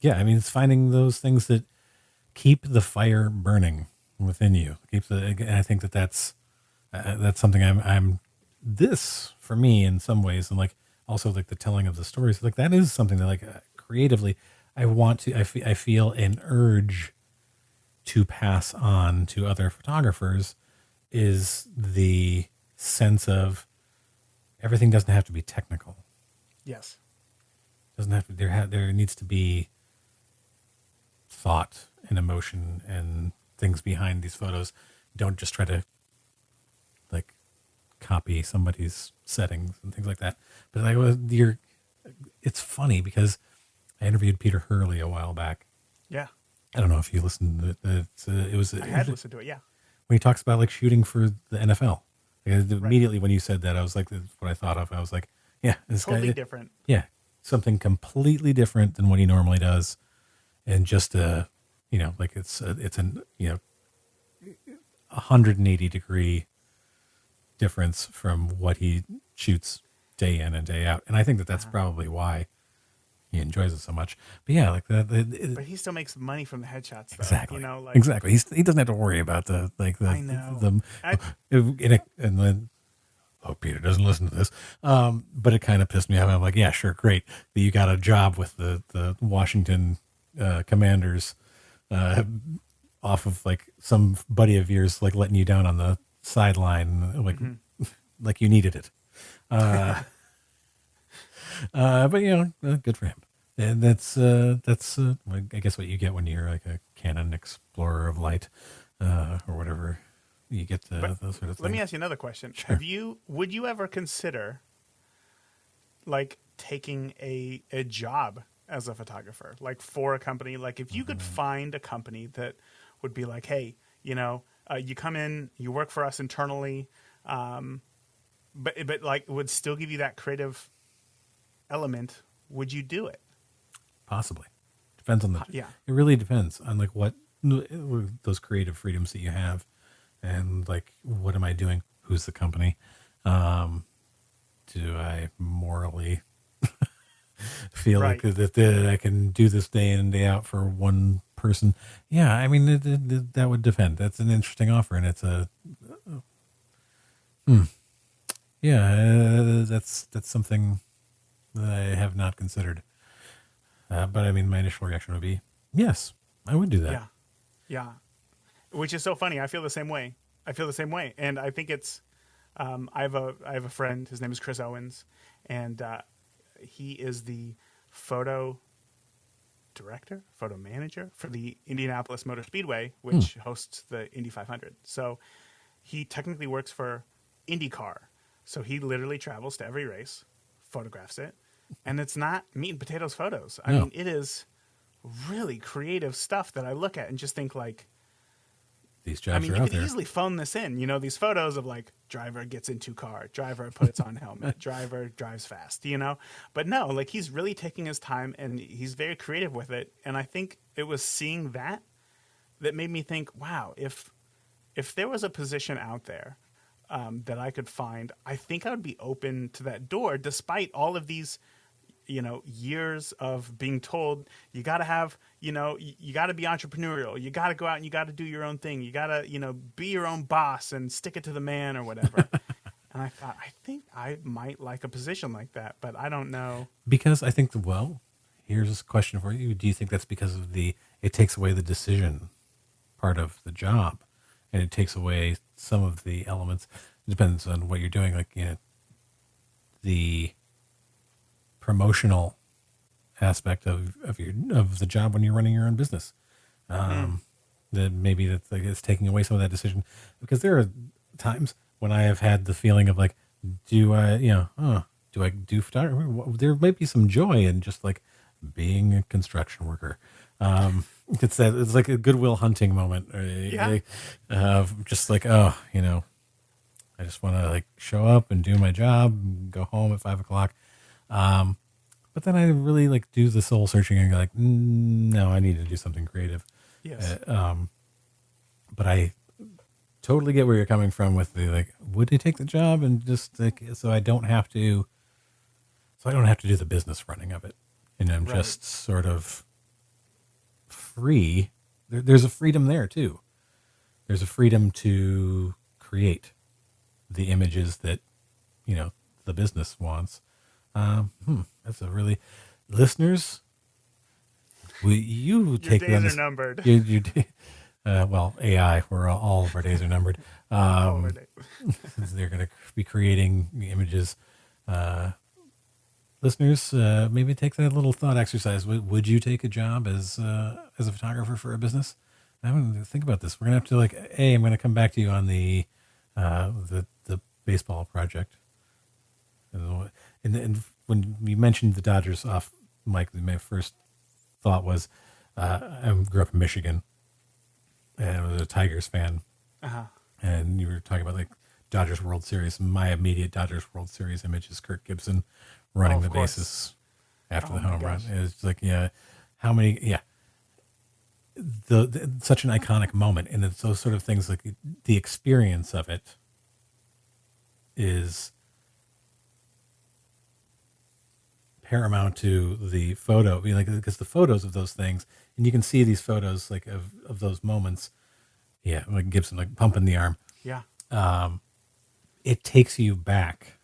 It's finding those things that keep the fire burning within you. And I think that's something I'm. This for me in some ways, and like also like the telling of the stories, like that is something that like creatively I want to. I feel an urge to pass on to other photographers is the sense of everything doesn't have to be technical. Yes. Doesn't have to, there needs to be thought and emotion and things behind these photos. Don't just try to like copy somebody's settings and things like that. But like it's funny because I interviewed Peter Hurley a while back. Yeah. I don't know if you listened to it. I had listened to it, yeah. When he talks about like shooting for the NFL. Immediately when you said that, I was like, that's what I thought of. I was like, yeah, this totally guy, different. Yeah, something completely different than what he normally does. And just like it's an 180 degree difference from what he shoots day in and day out. And I think that's probably why he enjoys it so much. But yeah, like that. But he still makes money from the headshots, though. Exactly. Exactly. He doesn't have to worry about the. I know. And then, Peter doesn't listen to this. But it kind of pissed me off. I'm like, yeah, sure, great. You got a job with the Washington Commanders, off of like some buddy of yours, like letting you down on the sideline, like like you needed it. But good for him. And that's I guess what you get when you're like a Canon Explorer of Light, or whatever. You get those sort of things. Let me ask you another question. Sure. Would you ever consider like taking a job as a photographer, like for a company? Like if you could find a company that would be like, hey, you come in, you work for us internally, but like would still give you that creative element, would you do it? Possibly. Depends on yeah. It really depends on like what those creative freedoms that you have, and like what am I doing? Who's the company? Do I morally feel like that I can do this day in and day out for one person? Yeah, I mean that would depend. That's an interesting offer, and it's that's something that I have not considered. But I mean, my initial reaction would be, yes, I would do that. Yeah. Which is so funny. I feel the same way. And I think it's, I have a friend, his name is Chris Owens, and he is the photo manager for the Indianapolis Motor Speedway, which hosts the Indy 500. So he technically works for IndyCar. So he literally travels to every race, photographs it, and it's not meat and potatoes photos. I mean, it is really creative stuff that I look at and just think like, these I jobs mean, are you out could there. easily phone this in. You know, these photos of like driver gets into car, driver puts on helmet, driver drives fast, you know? But no, like he's really taking his time and he's very creative with it. And I think it was seeing that made me think, wow, if there was a position out there that I could find, I think I would be open to that door despite all of these, you know, years of being told you got to have, you know, you got to be entrepreneurial, you got to go out and you got to do your own thing, you got to, you know, be your own boss and stick it to the man or whatever. And I thought, I think I might like a position like that, but I don't know. Because I think, here's a question for you. Do you think that's because of it takes away the decision part of the job, and it takes away some of the elements? It depends on what you're doing. Like, you know, the promotional aspect of the job when you're running your own business. That maybe that's like it's taking away some of that decision, because there are times when I have had the feeling of like, do I do photography? There might be some joy in just like being a construction worker. It's like a Goodwill Hunting moment. Just like, oh, you know, I just want to like show up and do my job, go home at 5:00. But then I really like do the soul searching and go like, no, I need to do something creative. Yes. But I totally get where you're coming from with the like, would they take the job and just like, so I don't have to do the business running of it, and I'm just sort of free. There's a freedom there too. There's a freedom to create the images that, you know, the business wants. That's a really, listeners, will you take Your days this? are numbered. You well, AI, all of our days are numbered. They're going to be creating images. Listeners, maybe take that little thought exercise. Would you take a job as a photographer for a business? I'm going to think about this. We're going to have to like, I'm going to come back to you on the baseball project. And when you mentioned the Dodgers off mic, my first thought was, I grew up in Michigan and I was a Tigers fan. Uh-huh. And you were talking about like Dodgers World Series. My immediate Dodgers World Series image is Kirk Gibson running the bases after the home run. It's like, how many, such an iconic moment. And it's those sort of things, like the experience of it is paramount to the photo, because the photos of those things, and you can see these photos like of those moments. Yeah, like Gibson, like pumping the arm. Yeah. It takes you back.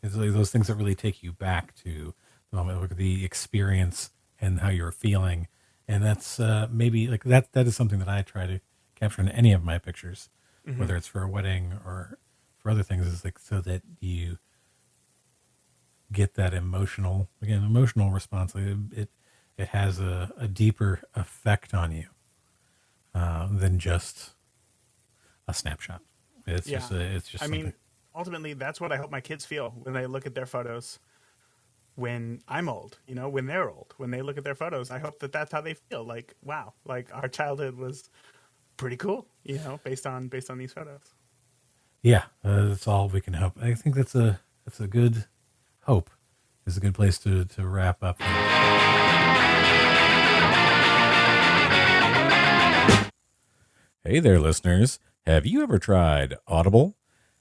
It's like those things that really take you back to the moment, like the experience and how you're feeling. And that's maybe like that is something that I try to capture in any of my pictures, whether it's for a wedding or for other things, is like so that you get that emotional response. Like it has a deeper effect on you than just a snapshot. It's just I mean, ultimately, that's what I hope my kids feel when they look at their photos. When I'm old, you know, when they're old, when they look at their photos, I hope that that's how they feel. Like, wow, like our childhood was pretty cool, you know, based on these photos. Yeah, that's all we can hope. I think that's a good hope. It's a good place to wrap up. Hey there, listeners. Have you ever tried Audible?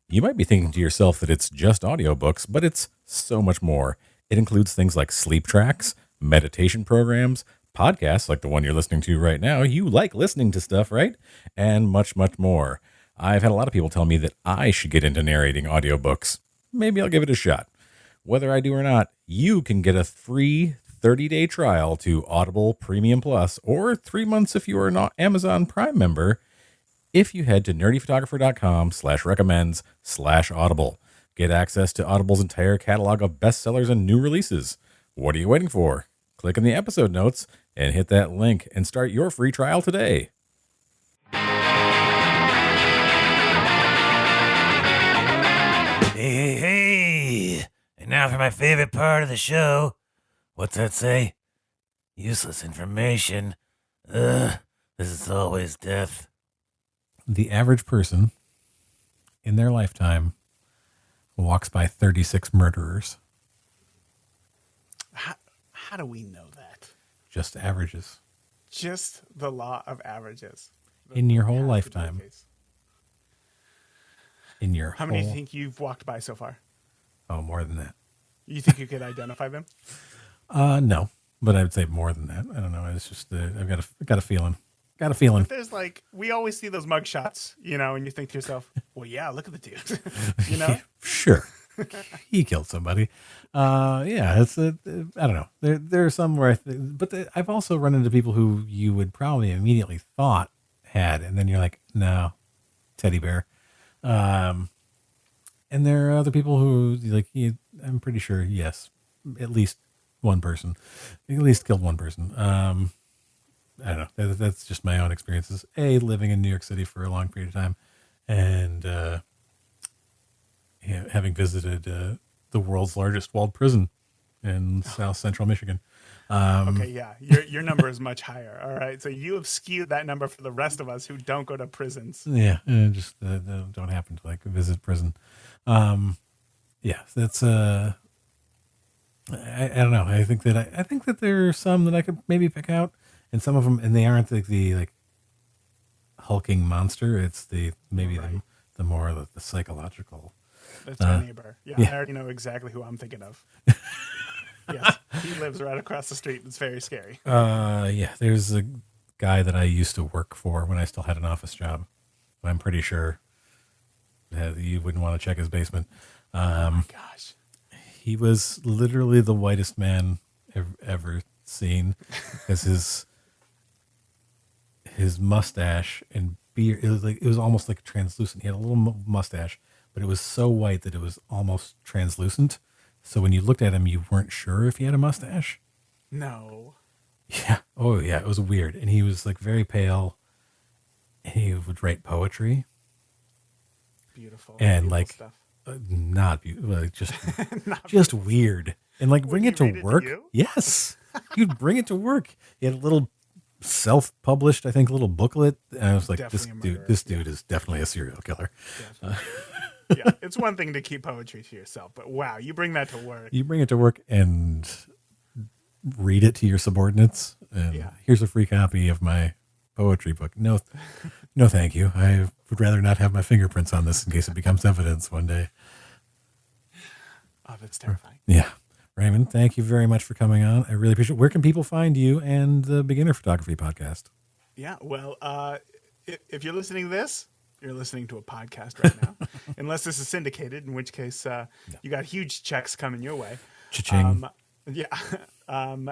You might be thinking to yourself that it's just audiobooks, but it's so much more. It includes things like sleep tracks, meditation programs, podcasts like the one you're listening to right now. You like listening to stuff, right? And much, much more. I've had a lot of people tell me that I should get into narrating audiobooks. Maybe I'll give it a shot. Whether I do or not, you can get a free 30-day trial to Audible Premium Plus, or 3 months if you are an Amazon Prime member, if you head to nerdyphotographer.com/recommends/audible. Get access to Audible's entire catalog of bestsellers and new releases. What are you waiting for? Click in the episode notes and hit that link and start your free trial today. Hey. And now for my favorite part of the show. What's that say? Useless information. This is always death. the average person in their lifetime walks by 36 murderers. How do we know that? Just averages. Just the law of averages. In your whole Has to be the lifetime. case. In your How whole... many do you think you've walked by so far? Oh, more than that. You think you could identify them? No, but I'd say more than that. I don't know. It's just, I've got a feeling. Got a feeling. But there's like, we always see those mug shots, you know, and you think to yourself, well, yeah, look at the dude, you know? Sure. He killed somebody. Yeah, it's I don't know. There are some where I've also run into people who you would probably immediately thought had, and then you're like, no, teddy bear. And there are other people who like, I'm pretty sure, yes, at least one person, at least killed one person. I don't know. That's just my own experiences. Living in New York City for a long period of time, and having visited the world's largest walled prison in South Central Michigan. Okay, yeah, your number is much higher. All right, so you have skewed that number for the rest of us who don't go to prisons. Yeah, just don't happen to like visit prison. Yeah, that's I don't know. I think that there are some that I could maybe pick out. And some of them, and they aren't like the like hulking monster. It's the maybe Right. the more the psychological. That's my neighbor. Yeah, yeah. I already know exactly who I'm thinking of. Yes, he lives right across the street. It's very scary. Yeah. There's a guy that I used to work for when I still had an office job. I'm pretty sure that you wouldn't want to check his basement. Oh my gosh. He was literally the whitest man ever seen, because his mustache and beard, it was almost like translucent. He had a little mustache, but it was so white that it was almost translucent. So when you looked at him, you weren't sure if he had a mustache. No. Yeah. Oh yeah. It was weird. And he was like very pale, and he would write poetry. Beautiful. And beautiful like, stuff. not beautiful, like just weird. And like bring it to read it to work. you? Yes. You'd bring it to work. He had a little self-published, I think, little booklet. And I was like, Definitely a murderer. this dude is definitely a serial killer. Yeah, it's one thing to keep poetry to yourself, but wow, you bring that to work. You bring it to work and read it to your subordinates. And Yeah. here's a free copy of my poetry book. No, thank you. I would rather not have my fingerprints on this in case it becomes evidence one day. Oh, that's terrifying. Yeah. Raymond, thank you very much for coming on. I really appreciate it. Where can people find you and the Beginner Photography Podcast? Yeah, well, if you're listening to this, you're listening to a podcast right now, unless this is syndicated, in which case you got huge checks coming your way. Cha-ching. Yeah.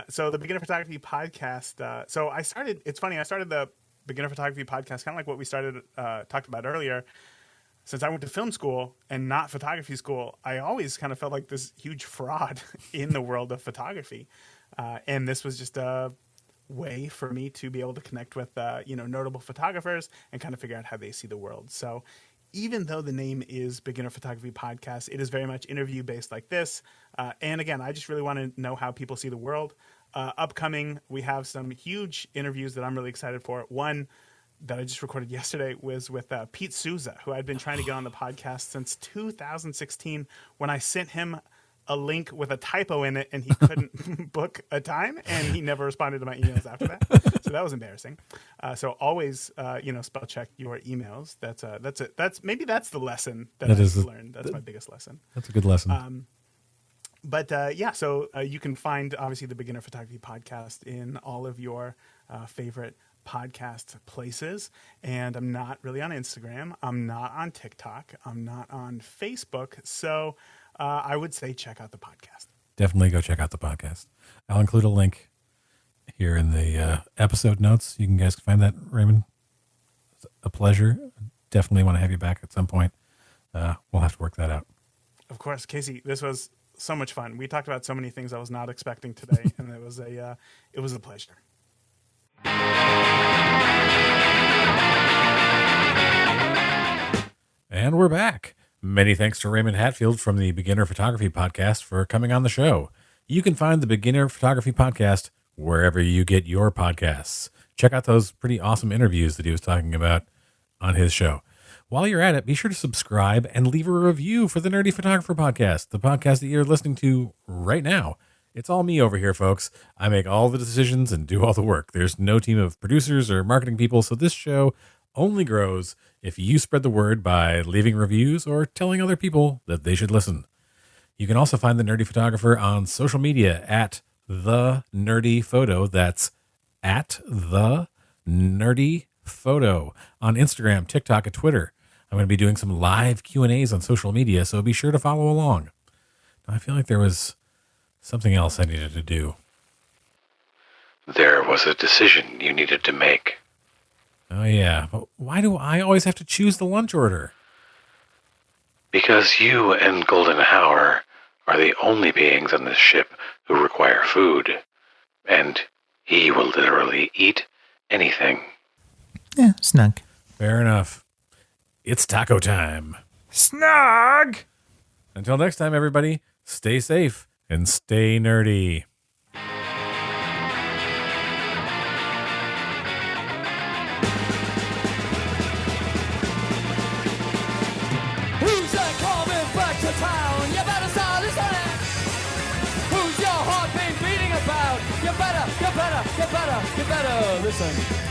So the Beginner Photography Podcast. So it's funny, I started the Beginner Photography Podcast, kind of like what we talked about earlier. Since I went to film school and not photography school, I always kind of felt like this huge fraud in the world of photography. And this was just a way for me to be able to connect with, notable photographers and kind of figure out how they see the world. So even though the name is Beginner Photography Podcast, it is very much interview based like this. And again, I just really want to know how people see the world. Upcoming, we have some huge interviews that I'm really excited for. One that I just recorded yesterday was with Pete Souza, who I'd been trying to get on the podcast since 2016, when I sent him a link with a typo in it and he couldn't book a time, and he never responded to my emails after that. So that was embarrassing. So always, spell check your emails. That's the lesson that I've learned. That's my biggest lesson. That's a good lesson. So you can find obviously the Beginner Photography Podcast in all of your favorite podcast places. And I'm not really on Instagram. I'm not on TikTok. I'm not on Facebook. So I would say check out the podcast. Definitely go check out the podcast. I'll include a link here in the episode notes. You can guys find that, Raymond. It's a pleasure. Definitely want to have you back at some point. We'll have to work that out. Of course, Casey, this was so much fun. We talked about so many things I was not expecting today, and it was a pleasure. And we're back. Many thanks to Raymond Hatfield from the Beginner Photography Podcast for coming on the show. You can find the Beginner Photography Podcast wherever you get your podcasts. Check out those pretty awesome interviews that he was talking about on his show. While you're at it, be sure to subscribe and leave a review for the Nerdy Photographer Podcast, the podcast that you're listening to right now. It's all me over here, folks. I make all the decisions and do all the work. There's no team of producers or marketing people, so this show only grows if you spread the word by leaving reviews or telling other people that they should listen. You can also find the Nerdy Photographer on social media at The Nerdy Photo. That's at The Nerdy Photo on Instagram, TikTok, and Twitter. I'm going to be doing some live Q&As on social media, so be sure to follow along. I feel like there was something else I needed to do. There was a decision you needed to make. Oh, yeah. But why do I always have to choose the lunch order? Because you and Golden Hour are the only beings on this ship who require food. And he will literally eat anything. Yeah, snug. Fair enough. It's taco time. Snug! Until next time, everybody, stay safe and stay nerdy. Who's that coming back to town? You better start listening. Who's your heart been beating about? You better listen.